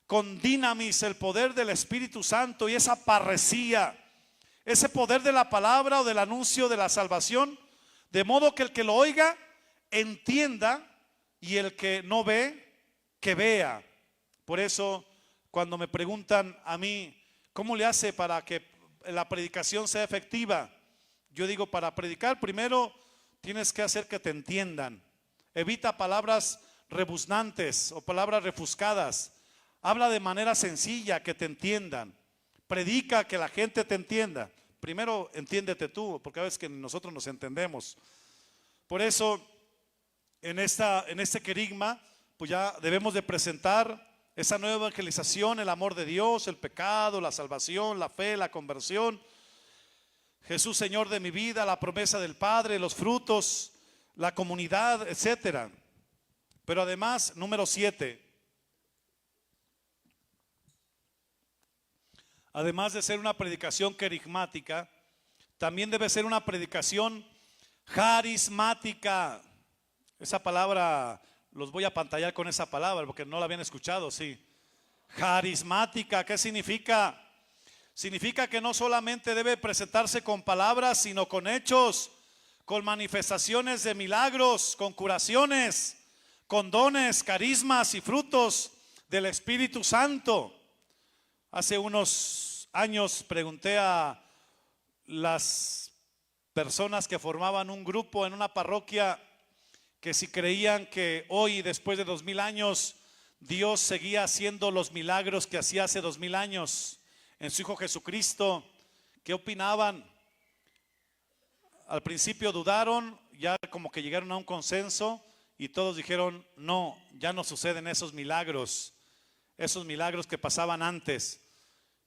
con dinamis el poder del Espíritu Santo y esa parresía, ese poder de la palabra o del anuncio de la salvación, de modo que el que lo oiga entienda y el que no ve, que vea. Por eso, cuando me preguntan a mí, ¿cómo le hace para que la predicación sea efectiva? Yo digo, para predicar primero tienes que hacer que te entiendan. Evita palabras rebuznantes o palabras refuscadas. Habla de manera sencilla, que te entiendan. Predica que la gente te entienda. Primero entiéndete tú, porque a veces que nosotros nos entendemos. Por eso, en este querigma, pues ya debemos de presentar esa nueva evangelización, el amor de Dios, el pecado, la salvación, la fe, la conversión, Jesús Señor de mi vida, la promesa del Padre, los frutos, la comunidad, etcétera. Pero además, número 7, además de ser una predicación querigmática, también debe ser una predicación carismática. Esa palabra, los voy a pantallar con esa palabra porque no la habían escuchado, sí. Carismática, ¿qué significa? Significa que no solamente debe presentarse con palabras, sino con hechos, con manifestaciones de milagros, con curaciones, con dones, carismas y frutos del Espíritu Santo. Hace unos años pregunté a las personas que formaban un grupo en una parroquia que si creían que hoy, después de 2000 años, Dios seguía haciendo los milagros que hacía hace 2000 años en su Hijo Jesucristo. ¿Qué opinaban? Al principio dudaron, ya como que llegaron a un consenso y todos dijeron, no, ya no suceden esos milagros que pasaban antes.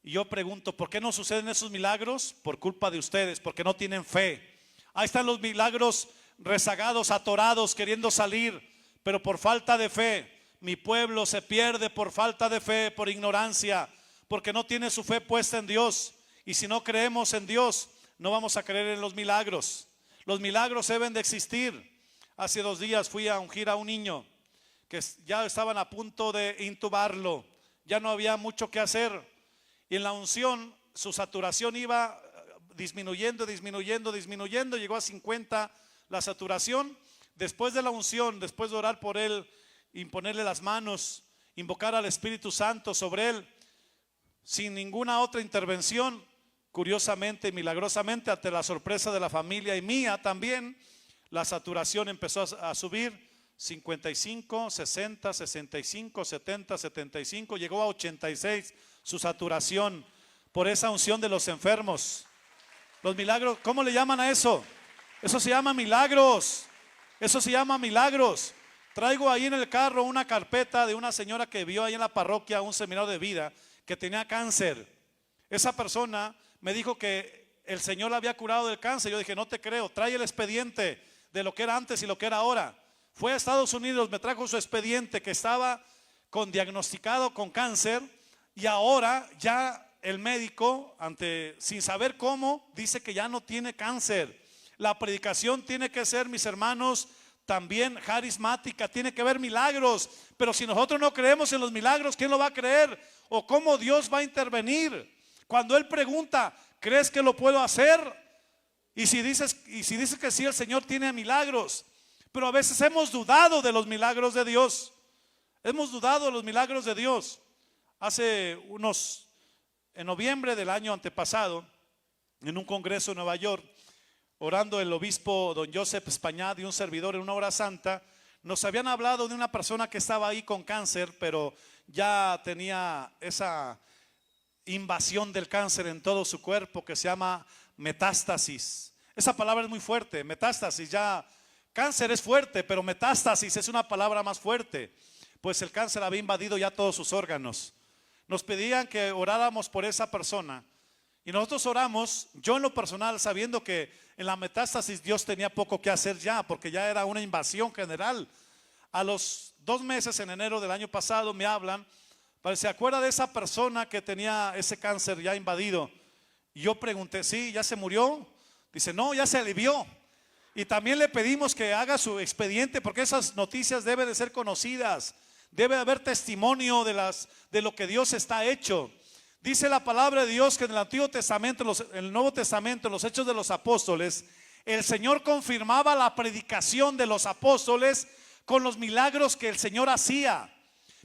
Y yo pregunto, ¿por qué no suceden esos milagros? Por culpa de ustedes, porque no tienen fe. Ahí están los milagros rezagados, atorados, queriendo salir, pero por falta de fe. mi pueblo se pierde por falta de fe, por ignorancia, porque no tiene su fe puesta en Dios. Y si no creemos en Dios, no vamos a creer en los milagros. Los milagros deben de existir. Hace 2 días fui a ungir a un niño que ya estaban a punto de intubarlo, ya no había mucho que hacer, y en la unción su saturación iba disminuyendo, llegó a 50 la saturación. Después de la unción, después de orar por él, imponerle las manos, invocar al Espíritu Santo sobre él, sin ninguna otra intervención, curiosamente y milagrosamente, ante la sorpresa de la familia y mía también, la saturación empezó a subir. 55, 60, 65, 70, 75, llegó a 86 su saturación por esa unción de los enfermos. Los milagros, ¿cómo le llaman a eso? Eso se llama milagros. Eso se llama milagros. Traigo ahí en el carro una carpeta de una señora que vio ahí en la parroquia un seminario de vida, que tenía cáncer. Esa persona me dijo que el Señor la había curado del cáncer. Yo dije, no te creo, trae el expediente de lo que era antes y lo que era ahora. Fue a Estados Unidos, me trajo su expediente que estaba diagnosticado con cáncer, y ahora ya el médico, sin saber cómo, dice que ya no tiene cáncer. La predicación tiene que ser, mis hermanos, también carismática, tiene que haber milagros. Pero si nosotros no creemos en los milagros, ¿quién lo va a creer? ¿O cómo Dios va a intervenir? Cuando Él pregunta, ¿crees que lo puedo hacer? Y si dices que sí, el Señor tiene milagros. Pero a veces hemos dudado de los milagros de Dios. Hemos dudado de los milagros de Dios. En noviembre del año antepasado, en un congreso en Nueva York, orando el obispo don Joseph Españad y un servidor en una hora santa, nos habían hablado de una persona que estaba ahí con cáncer, pero ya tenía esa invasión del cáncer en todo su cuerpo, que se llama metástasis. Esa palabra es muy fuerte, metástasis. Ya cáncer es fuerte, pero metástasis es una palabra más fuerte, pues el cáncer había invadido ya todos sus órganos. Nos pedían que oráramos por esa persona, y nosotros oramos, yo en lo personal, sabiendo que en la metástasis Dios tenía poco que hacer ya, porque ya era una invasión general. A los 2 meses, en enero del año pasado, me hablan, ¿se acuerda de esa persona que tenía ese cáncer ya invadido? Y yo pregunté, ¿sí, ya se murió? Dice, no, ya se alivió. Y también le pedimos que haga su expediente, porque esas noticias deben de ser conocidas. Debe de haber testimonio de lo que Dios está hecho. Dice la palabra de Dios que en el Antiguo Testamento, en el Nuevo Testamento, en los Hechos de los Apóstoles, el Señor confirmaba la predicación de los apóstoles con los milagros que el Señor hacía.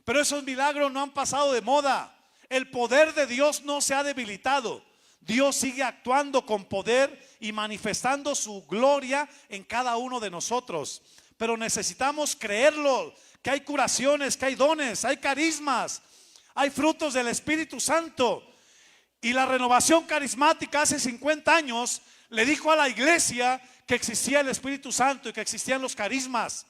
Pero esos milagros no han pasado de moda. El poder de Dios no se ha debilitado. Dios sigue actuando con poder y manifestando su gloria en cada uno de nosotros. Pero necesitamos creerlo, que hay curaciones, que hay dones, hay carismas, hay frutos del Espíritu Santo. Y la renovación carismática hace 50 años le dijo a la iglesia que existía el Espíritu Santo y que existían los carismas.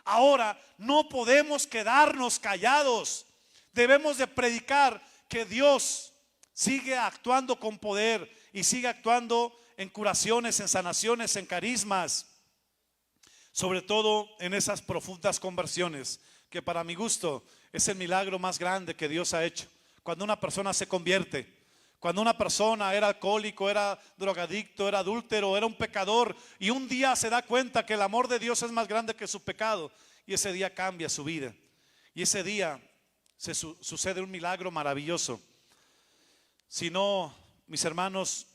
Ahora no podemos quedarnos callados. Debemos de predicar que Dios sigue actuando con poder y sigue actuando en curaciones, en sanaciones, en carismas, sobre todo en esas profundas conversiones, que para mi gusto es el milagro más grande que Dios ha hecho. Cuando una persona se convierte, cuando una persona era alcohólico, era drogadicto, era adúltero, era un pecador, y un día se da cuenta que el amor de Dios es más grande que su pecado, y ese día cambia su vida, y ese día sucede un milagro maravilloso. Si no, mis hermanos,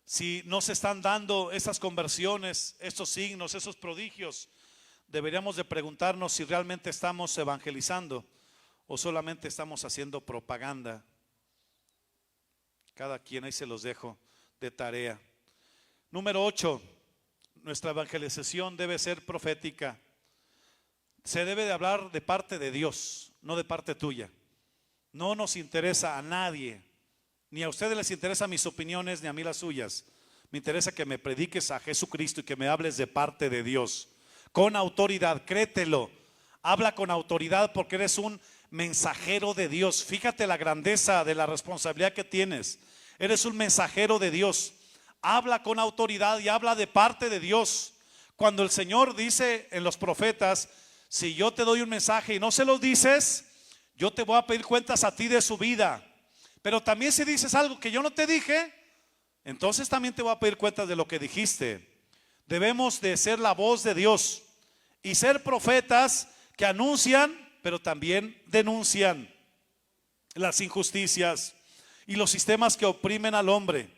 si no se están dando esas conversiones, estos signos, esos prodigios, deberíamos de preguntarnos si realmente estamos evangelizando o solamente estamos haciendo propaganda. Cada quien, ahí se los dejo de tarea. Número 8, nuestra evangelización debe ser profética. Se debe de hablar de parte de Dios, no de parte tuya. No nos interesa a nadie, ni a ustedes les interesan mis opiniones, ni a mí las suyas. Me interesa que me prediques a Jesucristo y que me hables de parte de Dios, con autoridad. Créetelo, habla con autoridad, porque eres un mensajero de Dios. Fíjate la grandeza de la responsabilidad que tienes. Eres un mensajero de Dios. Habla con autoridad y habla de parte de Dios. Cuando el Señor dice en los profetas, Si yo te doy un mensaje y no se lo dices, yo te voy a pedir cuentas a ti de su vida. Pero también si dices algo que yo no te dije, entonces también te voy a pedir cuentas de lo que dijiste. Debemos de ser la voz de Dios y ser profetas que anuncian, pero también denuncian las injusticias y los sistemas que oprimen al hombre.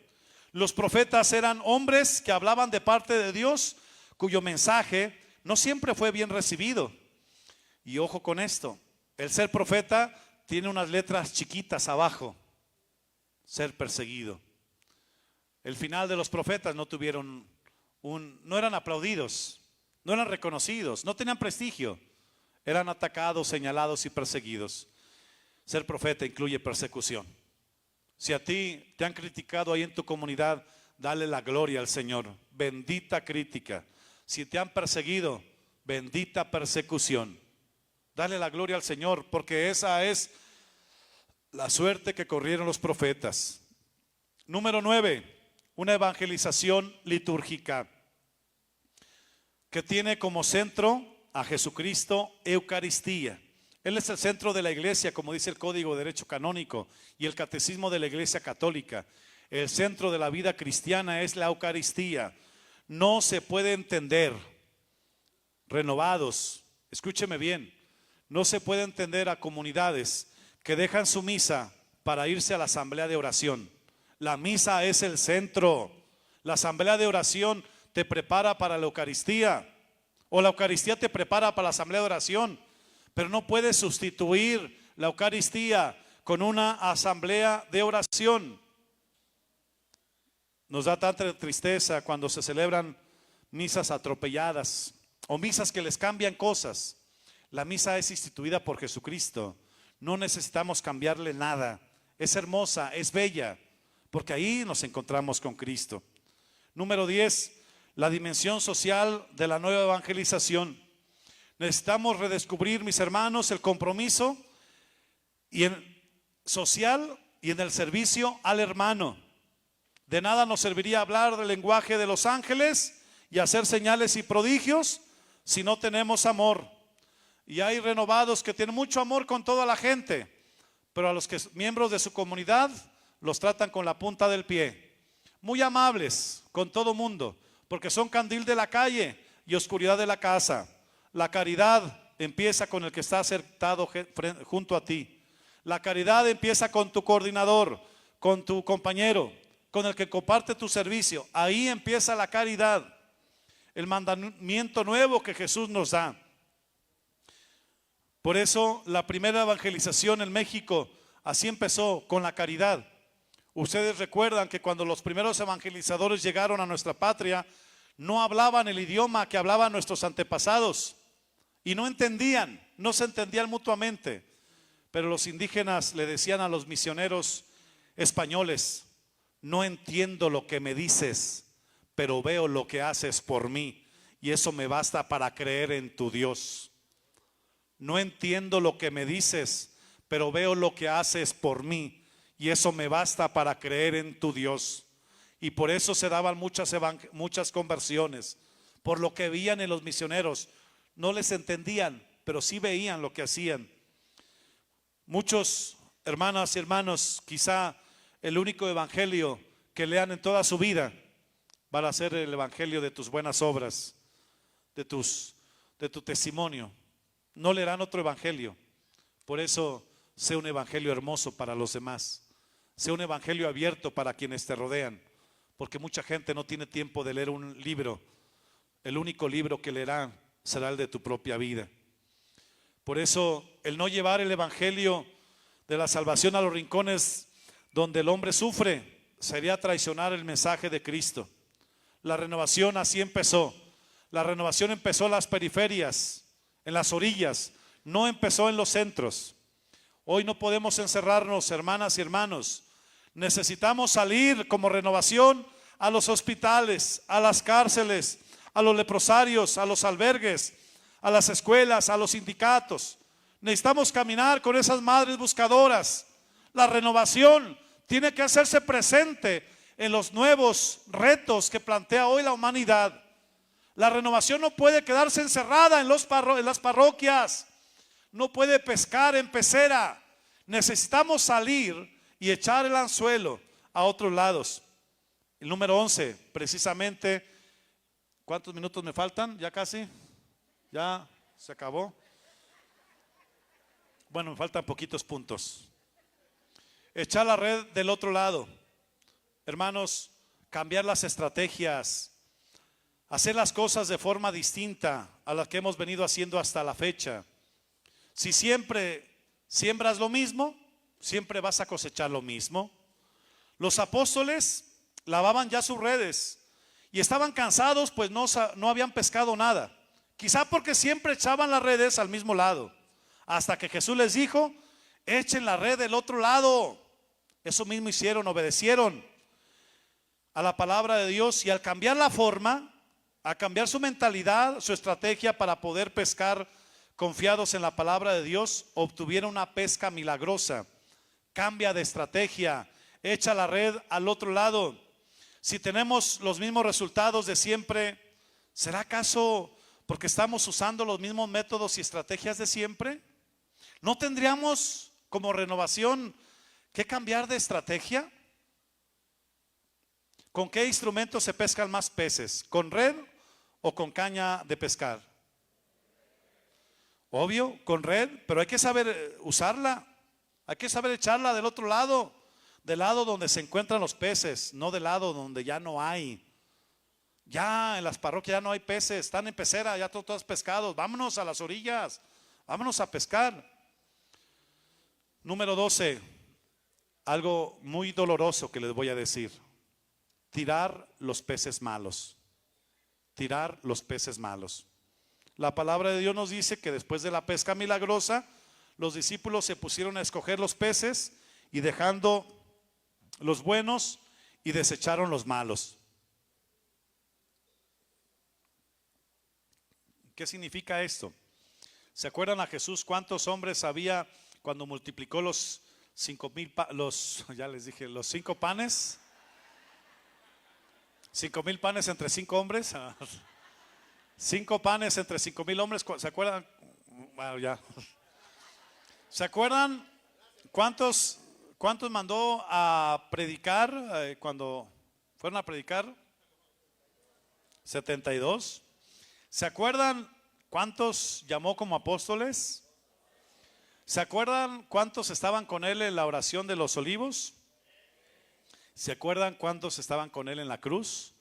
Los profetas eran hombres que hablaban de parte de Dios, cuyo mensaje no siempre fue bien recibido. Y ojo con esto, el ser profeta tiene unas letras chiquitas abajo: ser perseguido. El final de los profetas no tuvieron no eran aplaudidos, no eran reconocidos, no tenían prestigio, eran atacados, señalados y perseguidos. Ser profeta incluye persecución. Si a ti te han criticado ahí en tu comunidad, dale la gloria al Señor. Bendita crítica. Si te han perseguido, bendita persecución. Dale la gloria al Señor, porque esa es la suerte que corrieron los profetas. Número 9, una evangelización litúrgica que tiene como centro a Jesucristo, Eucaristía. Él es el centro de la iglesia, como dice el Código de Derecho Canónico y el Catecismo de la Iglesia Católica. El centro de la vida cristiana es la Eucaristía. No se puede entender, renovados, escúcheme bien, no se puede entender a comunidades que dejan su misa para irse a la asamblea de oración. La misa es el centro. La asamblea de oración te prepara para la Eucaristía, o la Eucaristía te prepara para la asamblea de oración, pero no puedes sustituir la Eucaristía con una asamblea de oración. Nos da tanta tristeza cuando se celebran misas atropelladas o misas que les cambian cosas. La misa es instituida por Jesucristo. No necesitamos cambiarle nada. Es hermosa, es bella, porque ahí nos encontramos con Cristo. Número 10, la dimensión social de la nueva evangelización. Necesitamos redescubrir, mis hermanos, el compromiso social y en el servicio al hermano. De nada nos serviría hablar del lenguaje de los ángeles y hacer señales y prodigios si no tenemos amor. Y hay renovados que tienen mucho amor con toda la gente, pero a los que miembros de su comunidad los tratan con la punta del pie. Muy amables con todo mundo, porque son candil de la calle y oscuridad de la casa. La caridad empieza con el que está sentado junto a ti. La caridad empieza con tu coordinador, con tu compañero, con el que comparte tu servicio. Ahí empieza la caridad, el mandamiento nuevo que Jesús nos da. Por eso la primera evangelización en México así empezó, con la caridad. Ustedes recuerdan que cuando los primeros evangelizadores llegaron a nuestra patria, no hablaban el idioma que hablaban nuestros antepasados y no entendían, no se entendían mutuamente. Pero los indígenas le decían a los misioneros españoles: no entiendo lo que me dices, pero veo lo que haces por mí y eso me basta para creer en tu Dios. No entiendo lo que me dices, pero veo lo que haces por mí y eso me basta para creer en tu Dios. Y por eso se daban muchas conversiones, por lo que veían en los misioneros. No les entendían, pero sí veían lo que hacían. Muchos hermanas y hermanos, quizá el único evangelio que lean en toda su vida va a ser el evangelio de tus buenas obras, de tu testimonio. No leerán otro evangelio. Por eso, sé un evangelio hermoso para los demás. Sé un evangelio abierto para quienes te rodean, porque mucha gente no tiene tiempo de leer un libro. El único libro que leerá será el de tu propia vida. Por eso, el no llevar el evangelio de la salvación a los rincones donde el hombre sufre sería traicionar el mensaje de Cristo. La renovación así empezó. La renovación empezó en las periferias, en las orillas, no empezó en los centros. Hoy no podemos encerrarnos, hermanas y hermanos. Necesitamos salir como renovación a los hospitales, a las cárceles, a los leprosarios, a los albergues, a las escuelas, a los sindicatos. Necesitamos caminar con esas madres buscadoras. La renovación tiene que hacerse presente en los nuevos retos que plantea hoy la humanidad. La renovación no puede quedarse encerrada en las parroquias. No puede pescar en pecera. Necesitamos salir y echar el anzuelo a otros lados. El número 11, precisamente, ¿cuántos minutos me faltan? ¿Ya casi? ¿Ya se acabó? Bueno, me faltan poquitos puntos. Echar la red del otro lado. Hermanos, cambiar las estrategias. Hacer las cosas de forma distinta a las que hemos venido haciendo hasta la fecha. Si siempre siembras lo mismo, siempre vas a cosechar lo mismo. Los apóstoles lavaban ya sus redes y estaban cansados, pues no habían pescado nada. Quizá porque siempre echaban las redes al mismo lado, hasta que Jesús les dijo: echen la red del otro lado. Eso mismo hicieron, obedecieron a la palabra de Dios, y al cambiar la forma, a cambiar su mentalidad, su estrategia para poder pescar confiados en la palabra de Dios, obtuvieron una pesca milagrosa. Cambia de estrategia, echa la red al otro lado. Si tenemos los mismos resultados de siempre, ¿será acaso porque estamos usando los mismos métodos y estrategias de siempre? ¿No tendríamos como renovación que cambiar de estrategia? ¿Con qué instrumentos se pescan más peces? ¿Con red o con caña de pescar? Obvio, con red, pero hay que saber usarla. Hay que saber echarla del otro lado, del lado donde se encuentran los peces, no del lado donde ya no hay. Ya en las parroquias ya no hay peces, están en pecera, ya todos pescados. Vámonos a las orillas, vámonos a pescar. Número 12, algo muy doloroso que les voy a decir: tirar los peces malos. Tirar los peces malos. La palabra de Dios nos dice que después de la pesca milagrosa, los discípulos se pusieron a escoger los peces, y dejando los buenos y desecharon los malos. ¿Qué significa esto? ¿Se acuerdan a Jesús cuántos hombres había cuando multiplicó los 5,000, ya les dije, los 5 panes? 5,000 panes entre 5 hombres. 5 panes entre 5,000 hombres. ¿Se acuerdan? Bueno, ya. ¿Se acuerdan cuántos mandó a predicar cuando fueron a predicar? 72. ¿Se acuerdan cuántos llamó como apóstoles? ¿Se acuerdan cuántos estaban con él en la oración de los olivos? ¿Se acuerdan cuántos estaban con él en la cruz?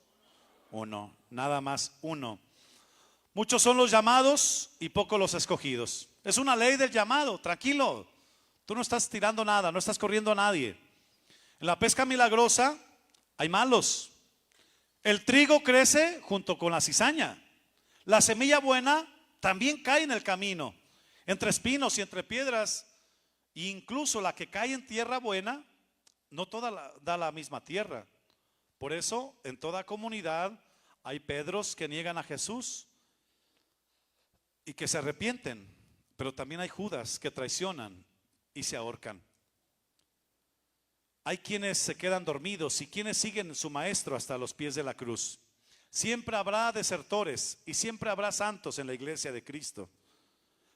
1, nada más 1. Muchos son los llamados y pocos los escogidos. Es una ley del llamado, tranquilo. Tú no estás tirando nada, no estás corriendo a nadie. En la pesca milagrosa hay malos. El trigo crece junto con la cizaña. La semilla buena también cae en el camino, entre espinos y entre piedras. E incluso la que cae en tierra buena, no toda da la misma tierra. Por eso en toda comunidad hay Pedros que niegan a Jesús y que se arrepienten, pero también hay Judas que traicionan y se ahorcan. Hay quienes se quedan dormidos y quienes siguen su maestro hasta los pies de la cruz. Siempre habrá desertores y siempre habrá santos en la iglesia de Cristo,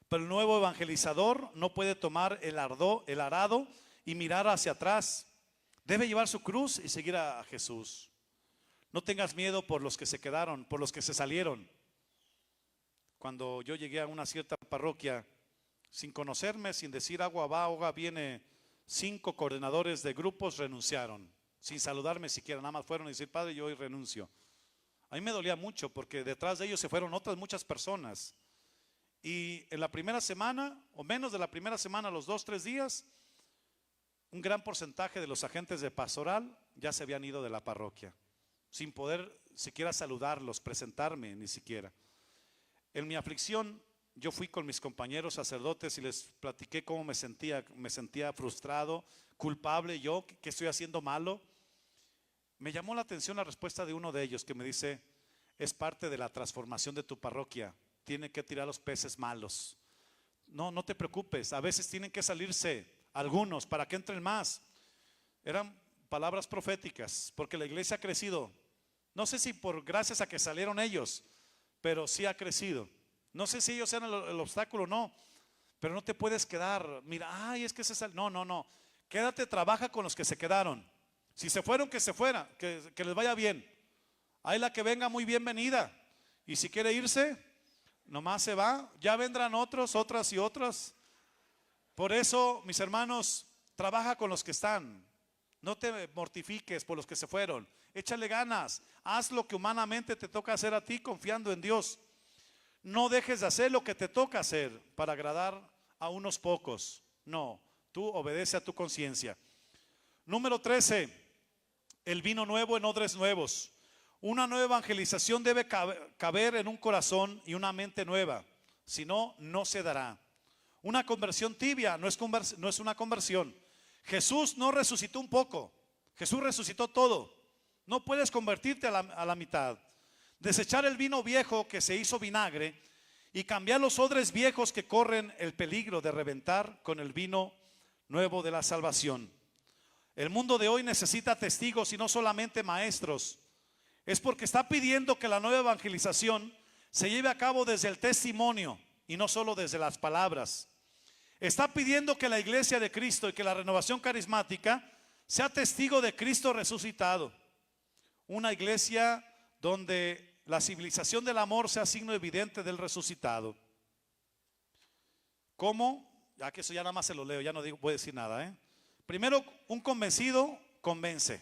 pero el nuevo evangelizador no puede tomar el arado y mirar hacia atrás. Debe llevar su cruz y seguir a Jesús. No tengas miedo por los que se quedaron, por los que se salieron. Cuando yo llegué a una cierta parroquia, sin conocerme, sin decir agua va, agua viene, 5 coordinadores de grupos renunciaron, sin saludarme siquiera, nada más fueron a decir: padre, yo hoy renuncio. A mí me dolía mucho porque detrás de ellos se fueron otras muchas personas. Y en la primera semana, o menos de la primera semana, los 2-3 días, un gran porcentaje de los agentes de pastoral ya se habían ido de la parroquia, sin poder siquiera saludarlos, presentarme ni siquiera. En mi aflicción, yo fui con mis compañeros sacerdotes y les platiqué cómo me sentía frustrado, culpable, yo, que estoy haciendo malo. Me llamó la atención la respuesta de uno de ellos que me dice: es parte de la transformación de tu parroquia, tienen que tirar los peces malos. No te preocupes, a veces tienen que salirse algunos para que entren más. Eran palabras proféticas, porque la iglesia ha crecido. No sé si por gracias a que salieron ellos, pero sí ha crecido. No sé si ellos sean el obstáculo o no, pero no te puedes quedar. Mira, ay, es que ese es el... No, no, no. Quédate, trabaja con los que se quedaron. Si se fueron, que se fueran, que les vaya bien. Hay la que venga, muy bienvenida. Y si quiere irse, nomás se va. Ya vendrán otros, otras y otras. Por eso, mis hermanos, trabaja con los que están. No te mortifiques por los que se fueron. Échale ganas. Haz lo que humanamente te toca hacer a ti, confiando en Dios. No dejes de hacer lo que te toca hacer para agradar a unos pocos. No, tú obedece a tu conciencia. Número 13, el vino nuevo en odres nuevos. Una nueva evangelización debe caber en un corazón y una mente nueva. Si no, no se dará. Una conversión tibia no es una conversión. Jesús no resucitó un poco. Jesús resucitó todo. No puedes convertirte a la mitad. Desechar el vino viejo que se hizo vinagre y cambiar los odres viejos que corren el peligro de reventar con el vino nuevo de la salvación. El mundo de hoy necesita testigos y no solamente maestros. Es porque está pidiendo que la nueva evangelización se lleve a cabo desde el testimonio y no solo desde las palabras. Está pidiendo que la iglesia de Cristo y que la renovación carismática sea testigo de Cristo resucitado. Una iglesia donde la civilización del amor sea signo evidente del resucitado. ¿Cómo? Ya que eso ya nada más se lo leo, ya no voy a decir nada. Primero, un convencido convence.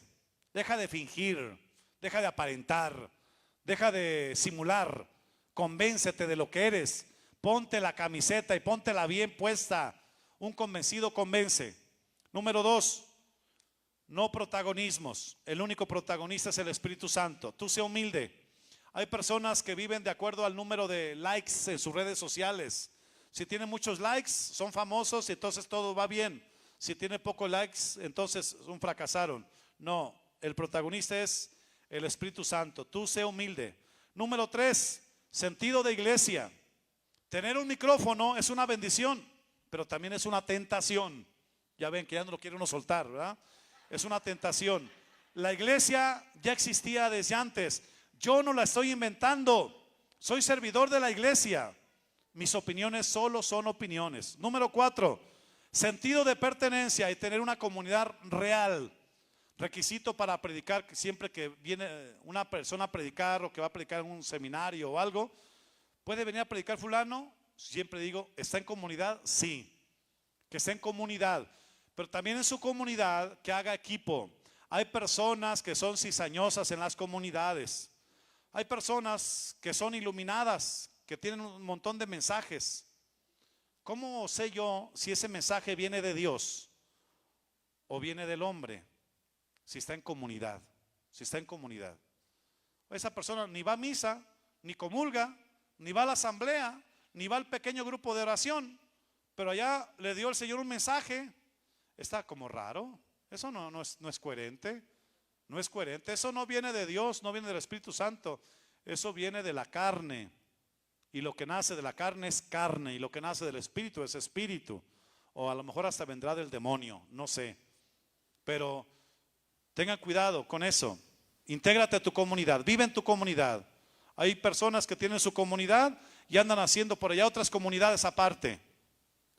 Deja de fingir, deja de aparentar, deja de simular. Convéncete de lo que eres. Ponte la camiseta y póntela bien puesta. Un convencido convence. Número 2, no protagonismos. El único protagonista es el Espíritu Santo. Tú sé humilde. Hay personas que viven de acuerdo al número de likes en sus redes sociales. Si tienen muchos likes, son famosos y entonces todo va bien. Si tiene pocos likes, entonces fracasaron. No, el protagonista es el Espíritu Santo. Tú sé humilde. Número 3, sentido de iglesia. Tener un micrófono es una bendición, pero también es una tentación. Ya ven que ya no lo quiere uno soltar, ¿verdad? Es una tentación. La iglesia ya existía desde antes. Yo no la estoy inventando. Soy servidor de la iglesia. Mis opiniones solo son opiniones. Número 4, sentido de pertenencia y tener una comunidad real. Requisito para predicar, siempre que viene una persona a predicar o que va a predicar en un seminario o algo, ¿puede venir a predicar fulano? Siempre digo, ¿está en comunidad? Sí, que esté en comunidad, pero también en su comunidad que haga equipo. Hay personas que son cizañosas en las comunidades. Hay personas que son iluminadas, que tienen un montón de mensajes. ¿Cómo sé yo si ese mensaje viene de Dios o viene del hombre? Si está en comunidad, si está en comunidad. Esa persona ni va a misa, ni comulga, ni va a la asamblea, ni va al pequeño grupo de oración, pero allá le dio el Señor un mensaje. Está como raro. Eso no es coherente. No es coherente. Eso no viene de Dios, no viene del Espíritu Santo. Eso viene de la carne. Y lo que nace de la carne es carne, y lo que nace del Espíritu es espíritu. O a lo mejor hasta vendrá del demonio, no sé. Pero tengan cuidado con eso. Intégrate a tu comunidad, vive en tu comunidad. Hay personas que tienen su comunidad y andan haciendo por allá otras comunidades aparte.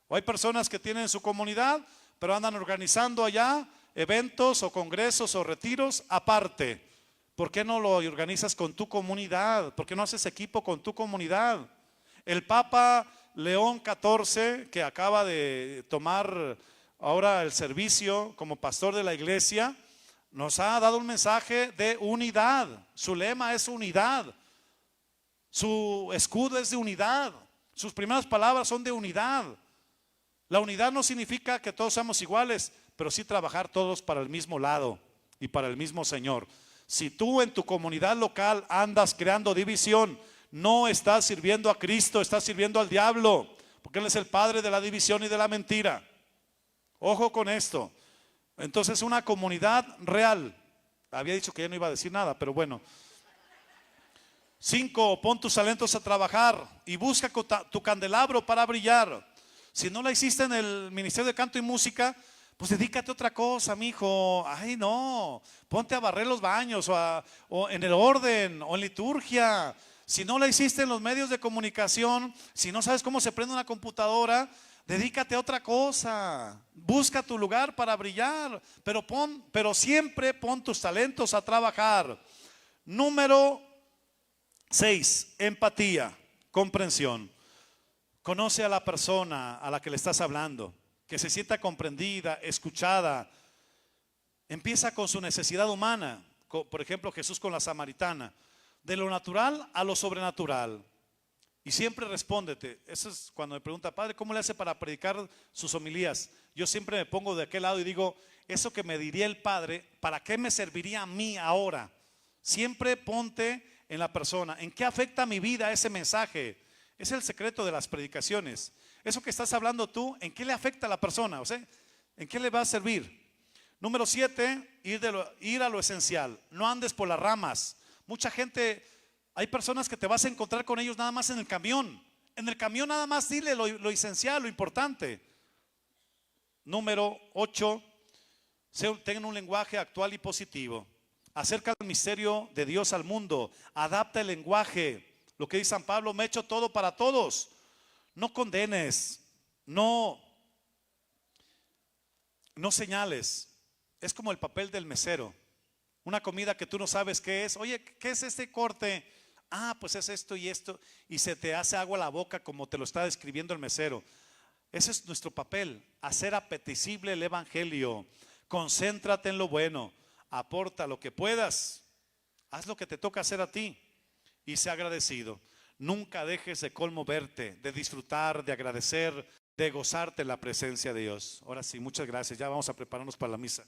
O hay personas que tienen su comunidad, pero andan organizando allá eventos o congresos o retiros aparte. ¿Por qué no lo organizas con tu comunidad? ¿Por qué no haces equipo con tu comunidad? El Papa León XIV, que acaba de tomar ahora el servicio como pastor de la iglesia, nos ha dado un mensaje de unidad. Su lema es unidad. Su escudo es de unidad. Sus primeras palabras son de unidad. La unidad no significa que todos seamos iguales, pero sí trabajar todos para el mismo lado y para el mismo Señor. Si tú en tu comunidad local andas creando división, no estás sirviendo a Cristo, estás sirviendo al diablo, porque Él es el padre de la división y de la mentira. Ojo con esto. Entonces, una comunidad real. Había dicho que ya no iba a decir nada, pero bueno. 5, pon tus talentos a trabajar y busca tu candelabro para brillar. Si no la hiciste en el ministerio de canto y música, pues dedícate a otra cosa, mijo. Ay, no, ponte a barrer los baños o en el orden o en liturgia. Si no la hiciste en los medios de comunicación, si no sabes cómo se prende una computadora, dedícate a otra cosa. Busca tu lugar para brillar, pero siempre pon tus talentos a trabajar. Número 6, empatía, comprensión. Conoce a la persona a la que le estás hablando, que se sienta comprendida, escuchada. Empieza con su necesidad humana. Por ejemplo, Jesús con la samaritana. De lo natural a lo sobrenatural. Y siempre respóndete. Eso es cuando me pregunta, padre, ¿cómo le hace para predicar sus homilías? Yo siempre me pongo de aquel lado y digo, eso que me diría el padre, ¿para qué me serviría a mí ahora? Siempre ponte en la persona. ¿En qué afecta mi vida ese mensaje? Es el secreto de las predicaciones. Eso que estás hablando tú, ¿en qué le afecta a la persona? O sea, ¿en qué le va a servir? Número 7, ir a lo esencial. No andes por las ramas. Mucha gente, hay personas que te vas a encontrar con ellos nada más en el camión. En el camión nada más dile lo esencial, lo importante. Número 8, tengan un lenguaje actual y positivo. Acerca el misterio de Dios al mundo. Adapta el lenguaje. Lo que dice San Pablo, me he hecho todo para todos. No condenes, no señales. Es como el papel del mesero. Una comida que tú no sabes qué es. Oye, ¿qué es este corte? Ah, pues es esto y esto. Y se te hace agua a la boca como te lo está describiendo el mesero. Ese es nuestro papel. Hacer apetecible el evangelio. Concéntrate en lo bueno. Aporta lo que puedas. Haz lo que te toca hacer a ti. Y sé agradecido. Nunca dejes de conmoverte, de disfrutar, de agradecer, de gozarte en la presencia de Dios. Ahora sí, muchas gracias. Ya vamos a prepararnos para la misa.